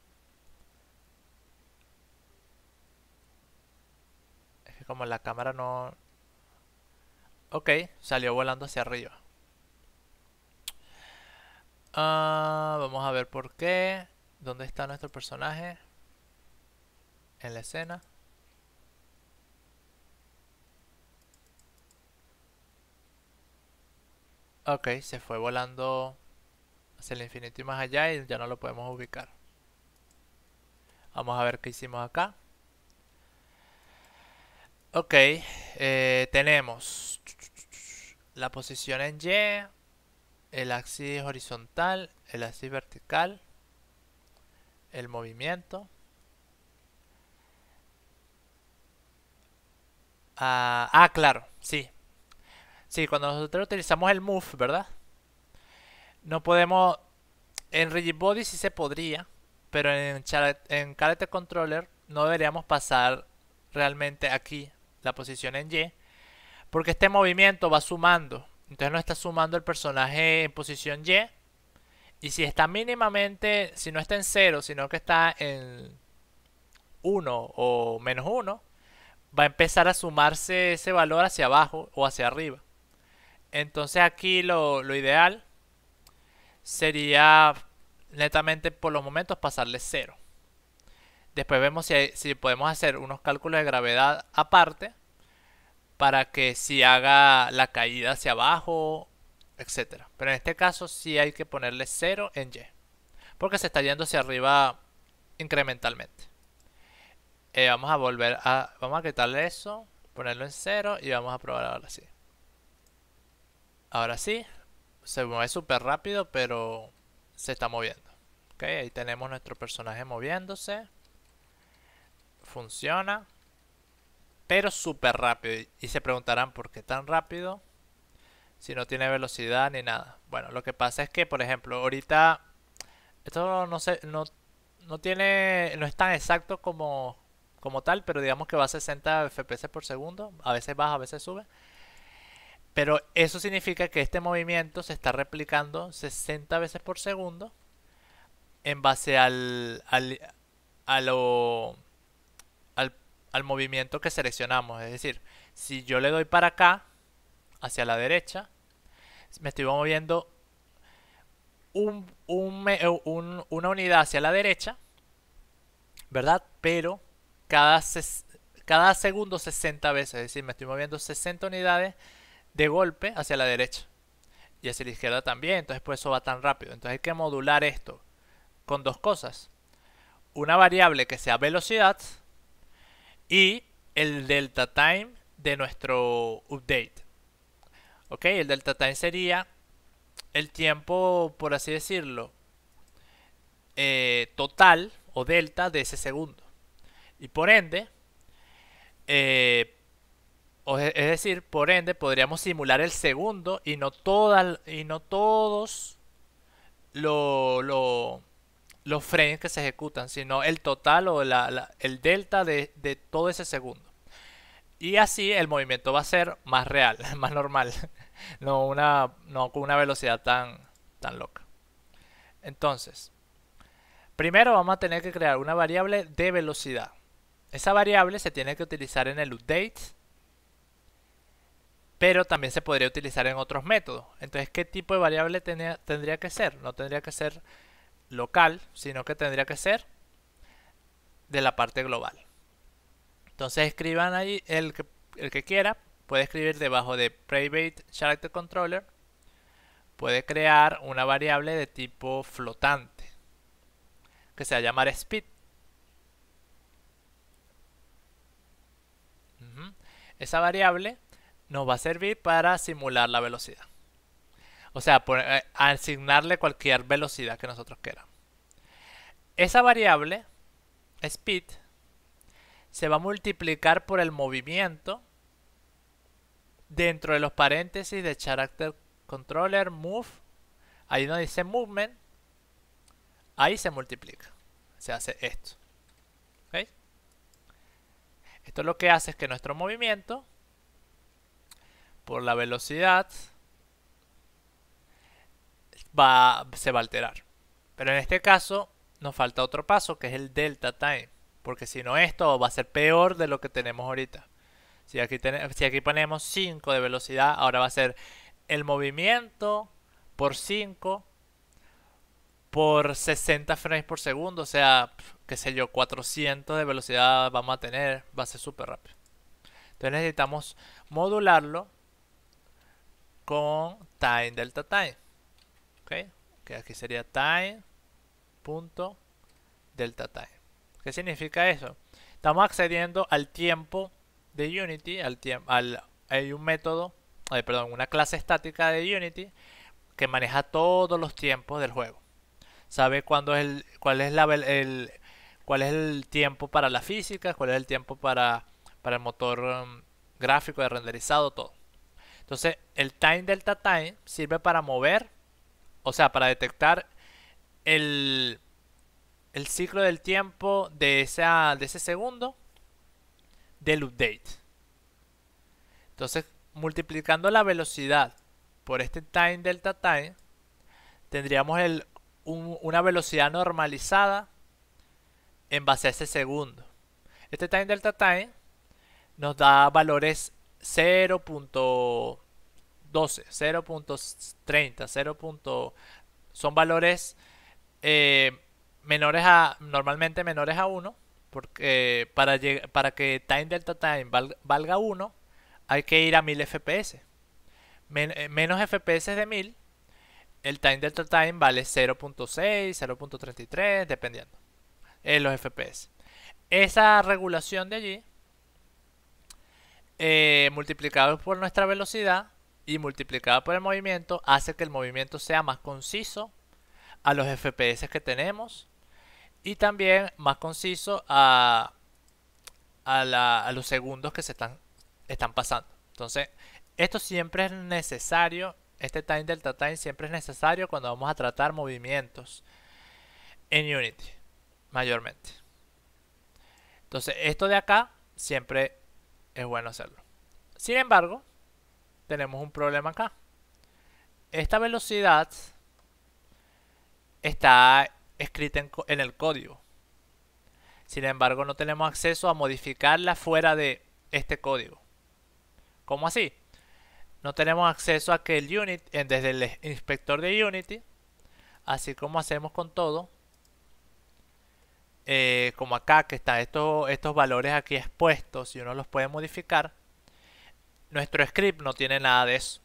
Es que como la cámara no... Ok, salió volando hacia arriba. Vamos a ver por qué. ¿Dónde está nuestro personaje? En la escena. Ok, se fue volando hacia el infinito y más allá y ya no lo podemos ubicar. Vamos a ver qué hicimos acá. Ok, tenemos la posición en Y, el axis horizontal, el axis vertical, el movimiento. Claro, sí. Sí, cuando nosotros utilizamos el move, ¿verdad? No podemos... En Rigid Body sí se podría, pero en Character Controller no deberíamos pasar realmente aquí la posición en Y, porque este movimiento va sumando. Entonces no está sumando el personaje en posición y si está mínimamente, si no está en 0, sino que está en 1 o -1, va a empezar a sumarse ese valor hacia abajo o hacia arriba. Entonces aquí lo ideal sería netamente por los momentos pasarle 0. Después vemos si podemos hacer unos cálculos de gravedad aparte para que si haga la caída hacia abajo, etcétera. Pero en este caso sí hay que ponerle 0 en Y, porque se está yendo hacia arriba incrementalmente. Vamos a quitarle eso, ponerlo en 0 y vamos a probar ahora sí. Ahora sí, se mueve súper rápido, pero se está moviendo. Ok, ahí tenemos nuestro personaje moviéndose. Funciona, pero súper rápido. Y se preguntarán por qué tan rápido si no tiene velocidad ni nada. Bueno, lo que pasa es que, por ejemplo, ahorita esto no sé, no tiene, no es tan exacto como tal, pero digamos que va a 60 FPS por segundo. A veces baja, a veces sube. Pero eso significa que este movimiento se está replicando 60 veces por segundo en base a lo, al, al movimiento que seleccionamos. Es decir, si yo le doy para acá, hacia la derecha, me estoy moviendo una unidad hacia la derecha, ¿verdad? Pero cada segundo 60 veces. Es decir, me estoy moviendo 60 unidades de golpe hacia la derecha. Y hacia la izquierda también. Entonces por eso va tan rápido. Entonces hay que modular esto con dos cosas. Una variable que sea velocidad y el delta time de nuestro update. Ok, el delta time sería el tiempo, por así decirlo, total o delta de ese segundo. Y por ende, es decir, por ende, podríamos simular el segundo y no todos los frames que se ejecutan, sino el total o el delta de todo ese segundo. Y así el movimiento va a ser más real, más normal, no con una velocidad tan loca. Entonces, primero vamos a tener que crear una variable de velocidad. Esa variable se tiene que utilizar en el update, pero también se podría utilizar en otros métodos. Entonces, ¿qué tipo de variable tendría que ser? No tendría que ser local, sino que tendría que ser de la parte global. Entonces escriban ahí el que quiera, puede escribir debajo de Private Character Controller, puede crear una variable de tipo flotante que se va a llamar speed. Esa variable nos va a servir para simular la velocidad. O sea, asignarle cualquier velocidad que nosotros queramos. Esa variable, speed, se va a multiplicar por el movimiento dentro de los paréntesis de character controller move. Ahí donde dice movement, ahí se multiplica. Se hace esto. ¿Okay? Esto lo que hace es que nuestro movimiento, por la velocidad, se va a alterar. Pero en este caso nos falta otro paso, que es el delta time. Porque si no, esto va a ser peor de lo que tenemos ahorita. Si aquí ponemos 5 de velocidad, ahora va a ser el movimiento por 5 por 60 frames por segundo. O sea, qué sé yo, 400 de velocidad vamos a tener. Va a ser súper rápido. Entonces necesitamos modularlo con time delta time. ¿Ok? Que aquí sería time punto delta time. ¿Qué significa eso? Estamos accediendo al tiempo de Unity, hay un método, perdón, una clase estática de Unity que maneja todos los tiempos del juego. Sabe cuál es el tiempo para la física, cuál es el tiempo para el motor gráfico de renderizado, todo. Entonces, el time delta time sirve para mover, o sea, para detectar el ciclo del tiempo de ese segundo del update. Entonces, multiplicando la velocidad por este time delta time, tendríamos una velocidad normalizada en base a ese segundo. Este time delta time nos da valores 0.12, 0.30, 0. Son valores normalmente menores a 1, porque para que time delta time valga 1, hay que ir a 1000 fps. Menos fps de 1000, el time delta time vale 0.6, 0.33, dependiendo los fps. Esa regulación de allí, multiplicado por nuestra velocidad y multiplicado por el movimiento, hace que el movimiento sea más conciso a los fps que tenemos y también más conciso a los segundos que se están pasando. Entonces, esto siempre es necesario, este time delta time siempre es necesario cuando vamos a tratar movimientos en Unity, mayormente. Entonces, esto de acá siempre es bueno hacerlo. Sin embargo, tenemos un problema acá. Esta velocidad está escrita en el código. Sin embargo, no tenemos acceso a modificarla fuera de este código. ¿Cómo así? No tenemos acceso a que el Unity, desde el inspector de Unity, así como hacemos con todo, como acá que están estos valores aquí expuestos y uno los puede modificar, nuestro script no tiene nada de eso.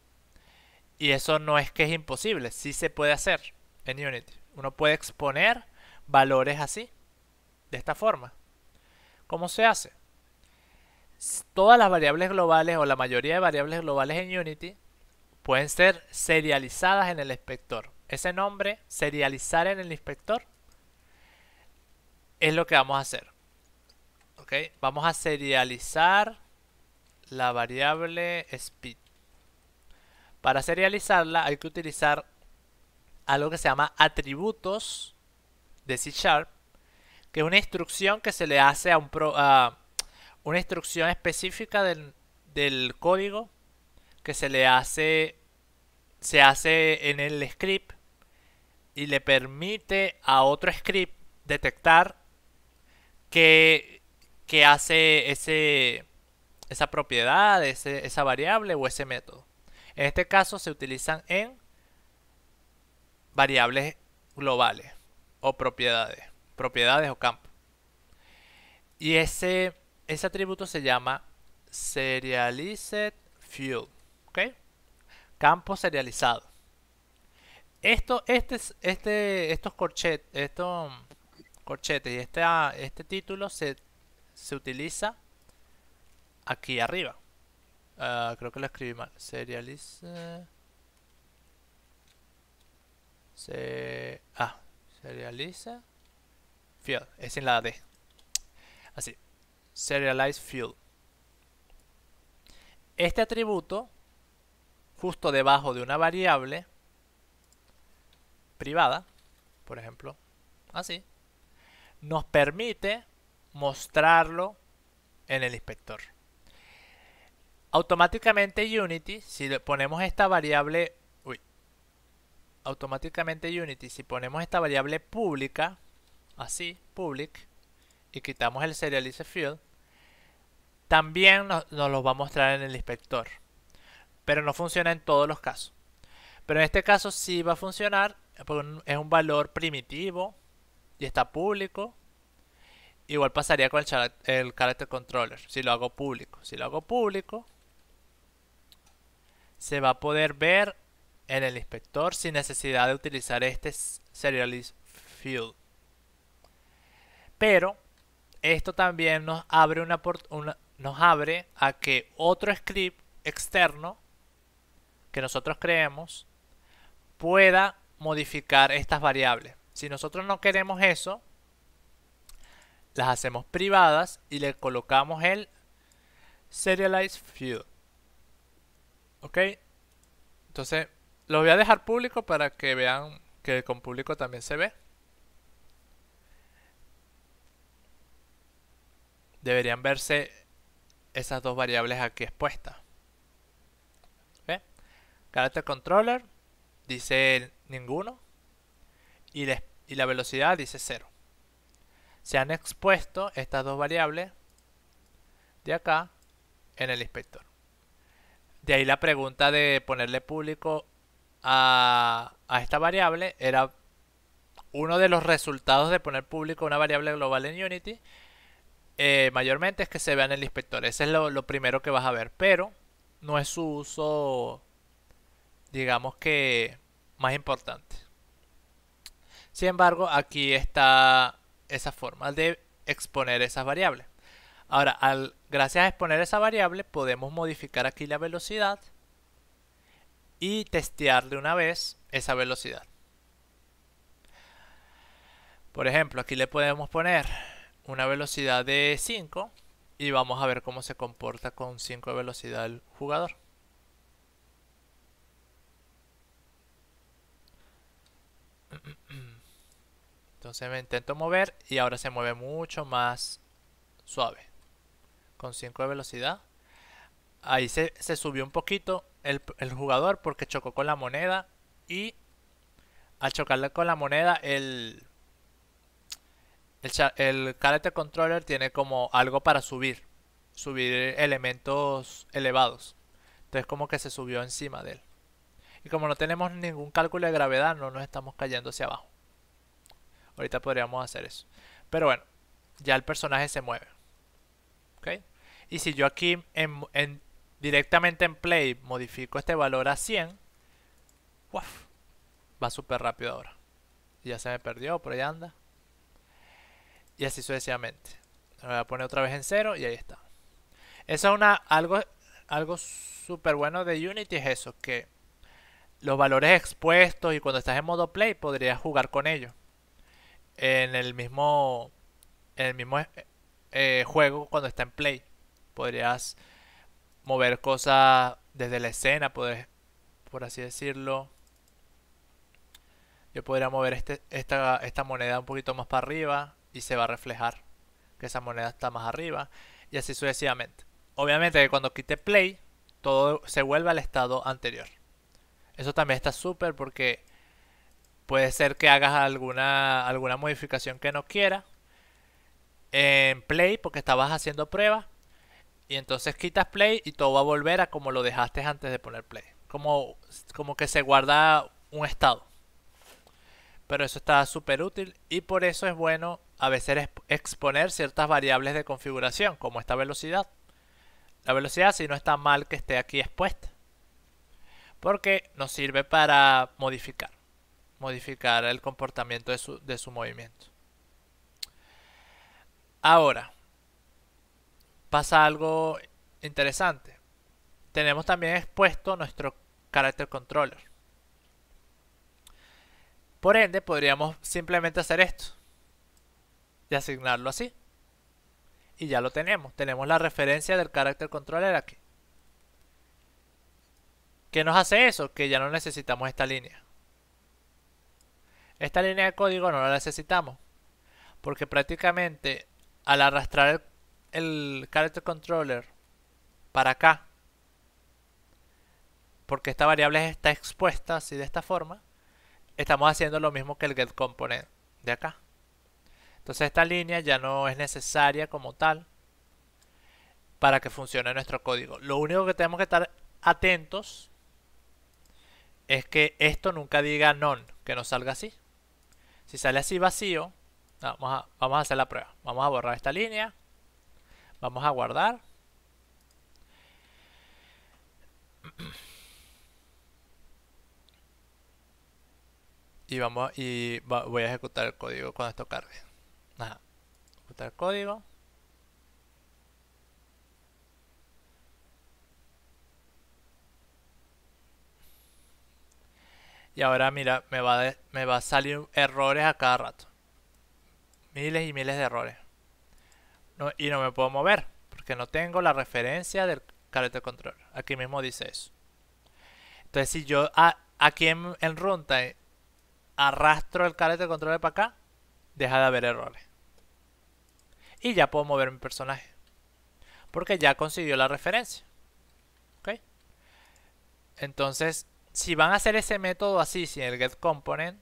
Y eso no es que es imposible, sí se puede hacer en Unity. Uno puede exponer valores así, de esta forma. ¿Cómo se hace? Todas las variables globales o la mayoría de variables globales en Unity pueden ser serializadas en el inspector. Ese nombre, serializar en el inspector, es lo que vamos a hacer. ¿Ok? Vamos a serializar la variable speed. Para serializarla hay que utilizar algo que se llama atributos de C#, que es una instrucción que se le hace a una instrucción específica del código que se hace en el script y le permite a otro script detectar que hace esa propiedad, esa variable o ese método. En este caso se utilizan en variables globales o propiedades o campos. Y ese atributo se llama serialized field, ¿ok? Campo serializado. Estos corchetes y este título se utiliza aquí arriba. Creo que lo escribí mal. Serialize Serialize field, es sin la D. Así, serialize field. Este atributo, justo debajo de una variable privada, por ejemplo, así, nos permite mostrarlo en el inspector. Automáticamente Unity, si le ponemos esta variable, si ponemos esta variable pública, así, public, y quitamos el serialize field, también nos lo va a mostrar en el inspector. Pero no funciona en todos los casos. Pero en este caso sí va a funcionar, porque es un valor primitivo y está público. Igual pasaría con el character controller, si lo hago público. Si lo hago público, se va a poder ver en el inspector sin necesidad de utilizar este serialize field. Pero esto también nos abre nos abre a que otro script externo que nosotros creemos pueda modificar estas variables. Si nosotros no queremos eso, las hacemos privadas y le colocamos el serialize field. Ok, entonces lo voy a dejar público para que vean que con público también se ve. Deberían verse esas dos variables aquí expuestas. ¿Ve? Character controller dice ninguno y la velocidad dice 0. Se han expuesto estas dos variables de acá en el inspector. De ahí la pregunta de ponerle público a esta variable era uno de los resultados de poner público una variable global en Unity. Mayormente es que se vea en el inspector. Ese es lo primero que vas a ver, pero no es su uso, digamos que más importante. Sin embargo, aquí está esa forma de exponer esas variables. Ahora, gracias a exponer esa variable, podemos modificar aquí la velocidad y testear de una vez esa velocidad. Por ejemplo, aquí le podemos poner una velocidad de 5 y vamos a ver cómo se comporta con 5 de velocidad el jugador. Entonces me intento mover y ahora se mueve mucho más suave. Con 5 de velocidad. Ahí se subió un poquito el jugador porque chocó con la moneda. Y al chocarle con la moneda el character controller tiene como algo para subir elementos elevados. Entonces como que se subió encima de él. Y como no tenemos ningún cálculo de gravedad, no nos estamos cayendo hacia abajo. Ahorita podríamos hacer eso. Pero bueno, ya el personaje se mueve. ¿Ok? Y si yo aquí directamente en Play modifico este valor a 100, ¡uf! Va súper rápido ahora. Ya se me perdió, por ahí anda. Y así sucesivamente. Lo voy a poner otra vez en 0 y ahí está. Eso es algo súper bueno de Unity, es eso, que los valores expuestos y cuando estás en modo Play podrías jugar con ellos. En el mismo juego cuando está en Play. Podrías mover cosas desde la escena, por así decirlo. Yo podría mover esta moneda un poquito más para arriba y se va a reflejar que esa moneda está más arriba y así sucesivamente. Obviamente que cuando quite Play todo se vuelve al estado anterior. Eso también está súper porque puede ser que hagas alguna modificación que no quieras en Play porque estabas haciendo pruebas y entonces quitas Play y todo va a volver a como lo dejaste antes de poner Play. Como que se guarda un estado. Pero eso está súper útil y por eso es bueno a veces exponer ciertas variables de configuración como esta velocidad. La velocidad si no está mal que esté aquí expuesta. Porque nos sirve para modificar el comportamiento de su movimiento. Ahora, pasa algo interesante. Tenemos también expuesto nuestro character controller. Por ende, podríamos simplemente hacer esto y asignarlo así. Y ya lo tenemos. Tenemos la referencia del character controller aquí. ¿Qué nos hace eso? Que ya no necesitamos esta línea. Esta línea de código no la necesitamos. Porque prácticamente al arrastrar el character controller para acá, porque esta variable está expuesta así de esta forma, estamos haciendo lo mismo que el getComponent de acá. Entonces esta línea ya no es necesaria como tal para que funcione nuestro código. Lo único que tenemos que estar atentos es que esto nunca diga none, que no salga así. Si sale así vacío, vamos a hacer la prueba. Vamos a borrar esta línea. Vamos a guardar. Voy a ejecutar el código cuando esto cargue. Ejecutar el código. Y ahora mira, me va a salir errores a cada rato. Miles y miles de errores. Y no me puedo mover porque no tengo la referencia del character controller. Aquí mismo dice eso. Entonces si yo aquí en runtime arrastro el character controller para acá, deja de haber errores. Y ya puedo mover mi personaje. Porque ya consiguió la referencia. ¿Ok? Entonces, si van a hacer ese método así, sin el getComponent,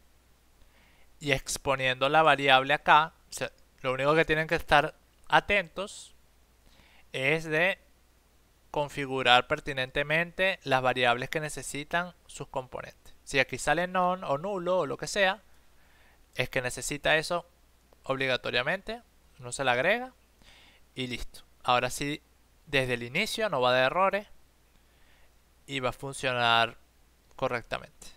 y exponiendo la variable acá, o sea, lo único que tienen que estar atentos es de configurar pertinentemente las variables que necesitan sus componentes. Si aquí sale none o nulo o lo que sea, es que necesita eso obligatoriamente. Uno se le agrega y listo. Ahora sí, desde el inicio no va a dar errores y va a funcionar correctamente.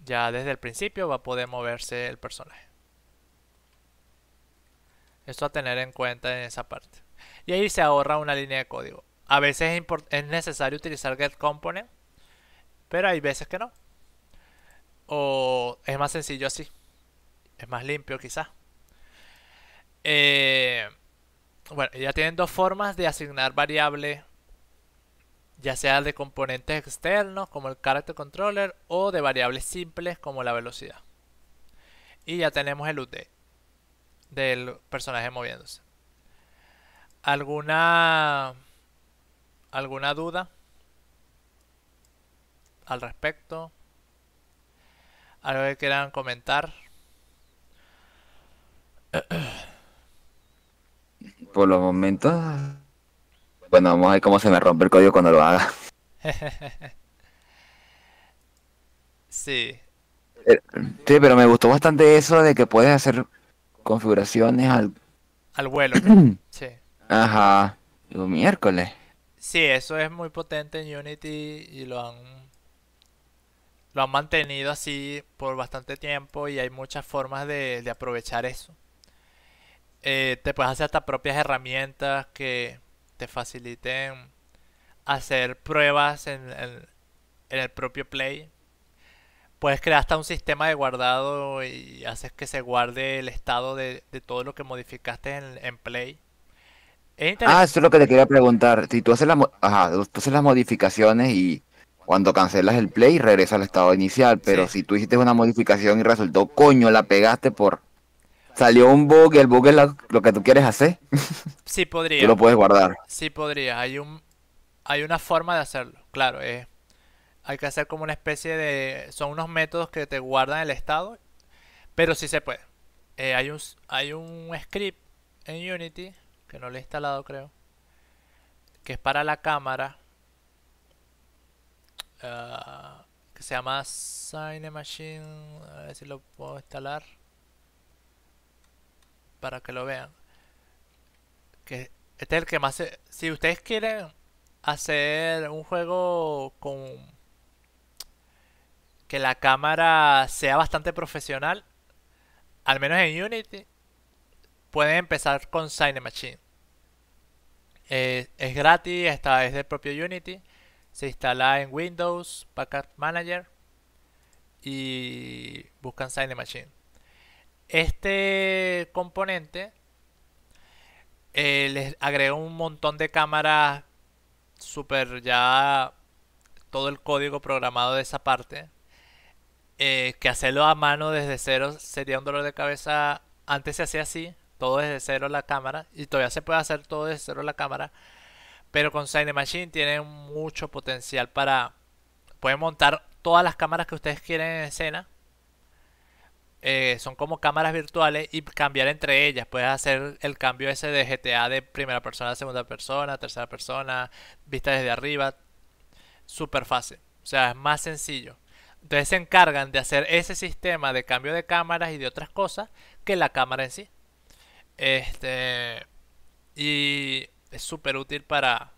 Ya desde el principio va a poder moverse el personaje. Esto a tener en cuenta en esa parte. Y ahí se ahorra una línea de código. A veces es necesario utilizar getComponent, pero hay veces que no. O es más sencillo así. Es más limpio quizás. Bueno, ya tienen dos formas de asignar variables, ya sea de componentes externos como el character controller o de variables simples como la velocidad. Y ya tenemos el UD del personaje moviéndose. ¿Alguna duda al respecto? ¿Algo que quieran comentar? Por los momentos, bueno, vamos a ver cómo se me rompe el código cuando lo haga. Sí, Eh, Sí, pero me gustó bastante eso de que puedes hacer configuraciones al... al vuelo. Sí. Ajá, digo, miércoles. Sí, eso es muy potente en Unity y lo han mantenido así por bastante tiempo y hay muchas formas de aprovechar eso. Te puedes hacer hasta propias herramientas que te faciliten hacer pruebas en el propio Play. Puedes crear hasta un sistema de guardado y haces que se guarde el estado de todo lo que modificaste en Play. Es Ah, interesante. eso es lo que te quería preguntar. Si tú haces ajá, tú haces las modificaciones y cuando cancelas el play regresa al estado inicial, pero Sí, si tú hiciste una modificación y resultó, coño, la pegaste por... Salió un bug y el bug es lo que tú quieres hacer, sí tú lo podría. puedes guardar. Sí podría. Hay una forma de hacerlo. Claro, hay que hacer como una especie de... Son unos métodos que te guardan el estado, pero sí se puede. Hay un script en Unity, que no lo he instalado creo, que es para la cámara, que se llama Cinemachine. A ver si lo puedo instalar para que lo vean. Que este es el que más... si ustedes quieren hacer un juego con que la cámara sea bastante profesional, al menos en Unity, pueden empezar con Cinemachine. Es gratis, es del propio Unity. Se instala en Windows, Packard Manager. y buscan Cinemachine. Este componente les agrega un montón de cámaras super ya todo el código programado de esa parte. Que hacerlo a mano desde cero sería un dolor de cabeza. Antes se hacía así, todo desde cero la cámara, y todavía se puede hacer todo desde cero la cámara, pero con Cinemachine tiene mucho potencial para... Pueden montar todas las cámaras que ustedes quieren en escena. Son como cámaras virtuales y cambiar entre ellas. Puedes hacer el cambio ese de GTA de primera persona a segunda persona, tercera persona, vista desde arriba. Súper fácil. O sea, es más sencillo. Entonces se encargan de hacer ese sistema de cambio de cámaras y de otras cosas que la cámara en sí. Este, y es súper útil para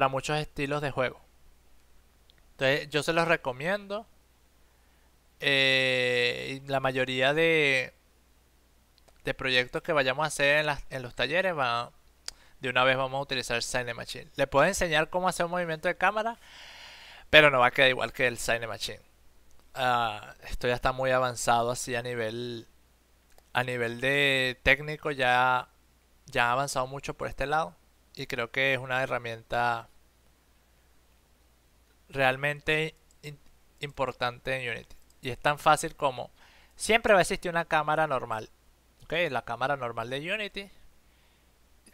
muchos estilos de juego. Entonces yo se los recomiendo. Y la mayoría de proyectos que vayamos a hacer en los talleres de una vez vamos a utilizar Cinemachine. Le puedo enseñar cómo hacer un movimiento de cámara, pero no va a quedar igual que el Cinemachine. Esto ya está muy avanzado así a nivel de técnico, ya ha avanzado mucho por este lado y creo que es una herramienta realmente importante en Unity. Y es tan fácil como siempre va a existir una cámara normal, ¿ok? La cámara normal de Unity,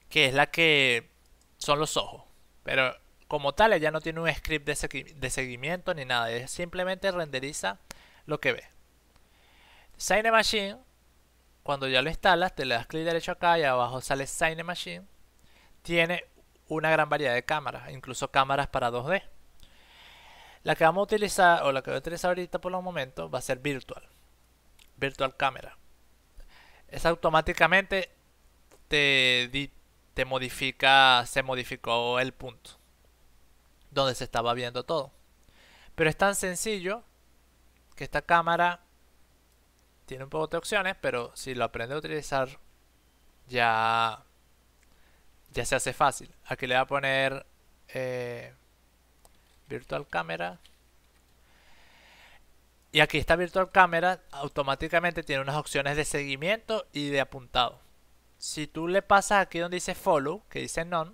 que es la que son los ojos, pero como tal ella no tiene un script de seguimiento ni nada, es simplemente renderiza lo que ve. Cinemachine, cuando ya lo instalas, te le das clic derecho acá y abajo sale Cinemachine. Tiene una gran variedad de cámaras, incluso cámaras para 2D. La que vamos a utilizar, o la que voy a utilizar ahorita por los momentos, va a ser Virtual Camera. Esa automáticamente te modifica, se modificó el punto donde se estaba viendo todo. Pero es tan sencillo que esta cámara tiene un poco de opciones, pero si lo aprende a utilizar ya, ya se hace fácil. Aquí le voy a poner Virtual Camera. Y aquí esta Virtual Camera automáticamente tiene unas opciones de seguimiento y de apuntado. Si tú le pasas aquí donde dice Follow, que dice None,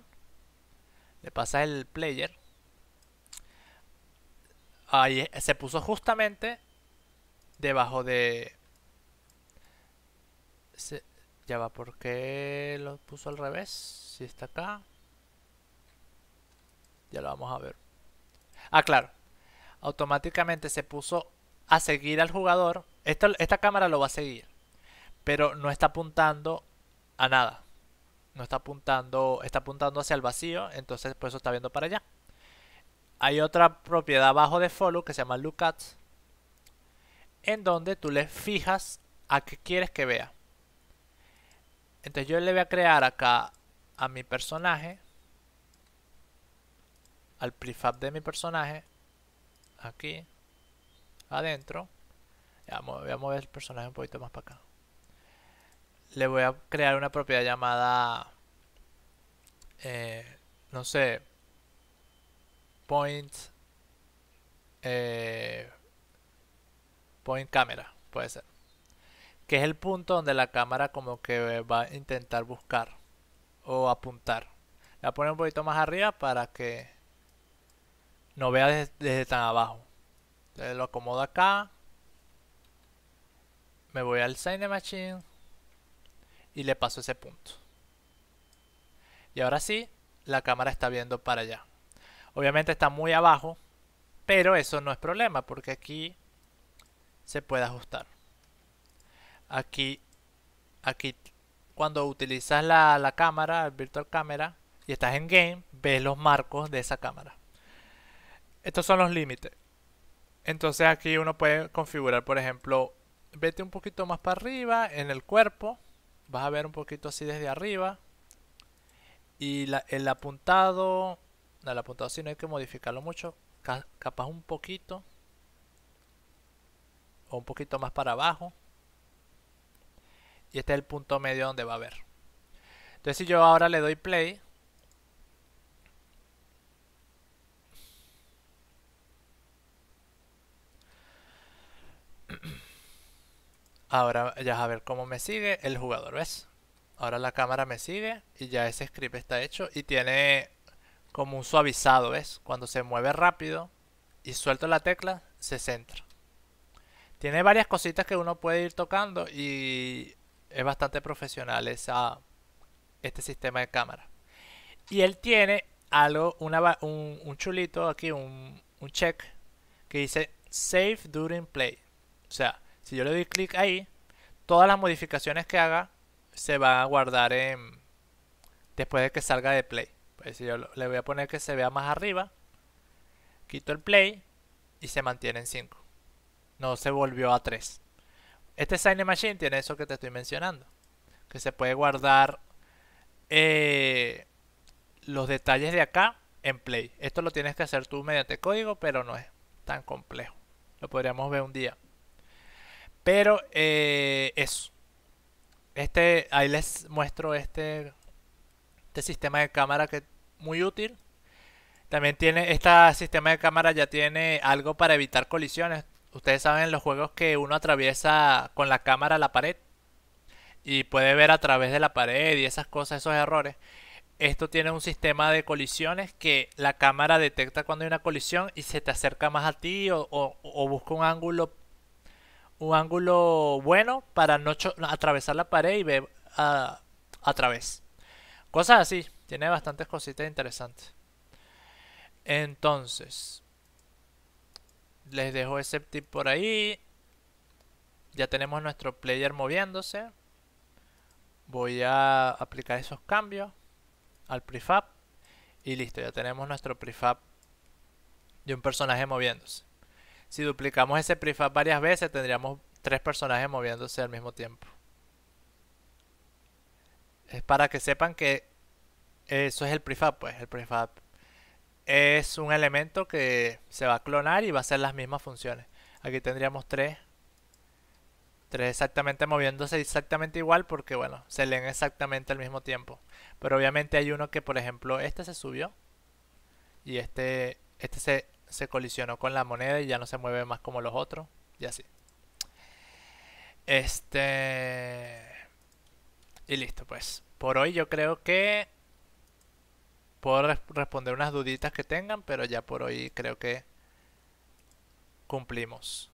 le pasas el player, ahí se puso justamente debajo de... Ya va, ¿por qué lo puso al revés? Si está acá. Ya lo vamos a ver. Ah, claro. Automáticamente se puso a seguir al jugador. Esta cámara lo va a seguir, pero no está apuntando a nada. No está apuntando hacia el vacío, entonces por eso está viendo para allá. Hay otra propiedad abajo de Follow que se llama Look At, en donde tú le fijas a qué quieres que vea. Entonces yo le voy a crear acá a mi personaje, al prefab de mi personaje, aquí, adentro. Ya, voy a mover el personaje un poquito más para acá. Le voy a crear una propiedad llamada, no sé, point, eh, point camera, puede ser. Que es el punto donde la cámara como que va a intentar buscar o apuntar. Le voy a poner un poquito más arriba para que no vea desde tan abajo. Entonces lo acomodo acá. Me voy al Cinemachine y le paso ese punto. Y ahora sí, la cámara está viendo para allá. Obviamente está muy abajo, pero eso no es problema porque aquí se puede ajustar. Aquí, aquí cuando utilizas la cámara, el Virtual Camera, y estás en Game, ves los marcos de esa cámara. Estos son los límites. Entonces aquí uno puede configurar, por ejemplo, vete un poquito más para arriba en el cuerpo. Vas a ver un poquito así desde arriba. Y el apuntado, no, el apuntado sí no hay que modificarlo mucho. Capaz un poquito. O un poquito más para abajo. Y este es el punto medio donde va a ver. Entonces si yo ahora le doy play. Ahora ya vas a ver cómo me sigue el jugador, ¿ves? Ahora la cámara me sigue y ya ese script está hecho y tiene como un suavizado, ¿ves? Cuando se mueve rápido y suelto la tecla, se centra. Tiene varias cositas que uno puede ir tocando y es bastante profesional este sistema de cámara. Y él tiene algo, un chulito aquí, un check que dice Save During Play. O sea, si yo le doy clic ahí, todas las modificaciones que haga se van a guardar después de que salga de Play. Pues si yo le voy a poner que se vea más arriba, quito el Play y se mantiene en 5. No se volvió a 3. Este Sign Machine tiene eso que te estoy mencionando, que se puede guardar los detalles de acá en Play. Esto lo tienes que hacer tú mediante código, pero no es tan complejo. Lo podríamos ver un día. Pero eso. Ahí les muestro este sistema de cámara que es muy útil. También tiene, este sistema de cámara ya tiene algo para evitar colisiones. Ustedes saben en los juegos que uno atraviesa con la cámara la pared y puede ver a través de la pared y esas cosas, esos errores. Esto tiene un sistema de colisiones que la cámara detecta cuando hay una colisión y se te acerca más a ti o busca un ángulo bueno para no atravesar la pared y ver a través. Cosas así. Tiene bastantes cositas interesantes. Entonces, les dejo ese tip por ahí. Ya tenemos nuestro player moviéndose. Voy a aplicar esos cambios al prefab. Y listo, ya tenemos nuestro prefab de un personaje moviéndose. Si duplicamos ese prefab varias veces, tendríamos 3 personajes moviéndose al mismo tiempo. Es para que sepan que eso es el prefab, pues. El prefab es un elemento que se va a clonar y va a hacer las mismas funciones. Aquí tendríamos 3 exactamente moviéndose exactamente igual porque, bueno, se leen exactamente al mismo tiempo. Pero obviamente hay uno que, por ejemplo, este se subió y este se colisionó con la moneda y ya no se mueve más como los otros y así. Y listo, pues. Por hoy yo creo que puedo responder unas duditas que tengan, pero ya por hoy creo que cumplimos.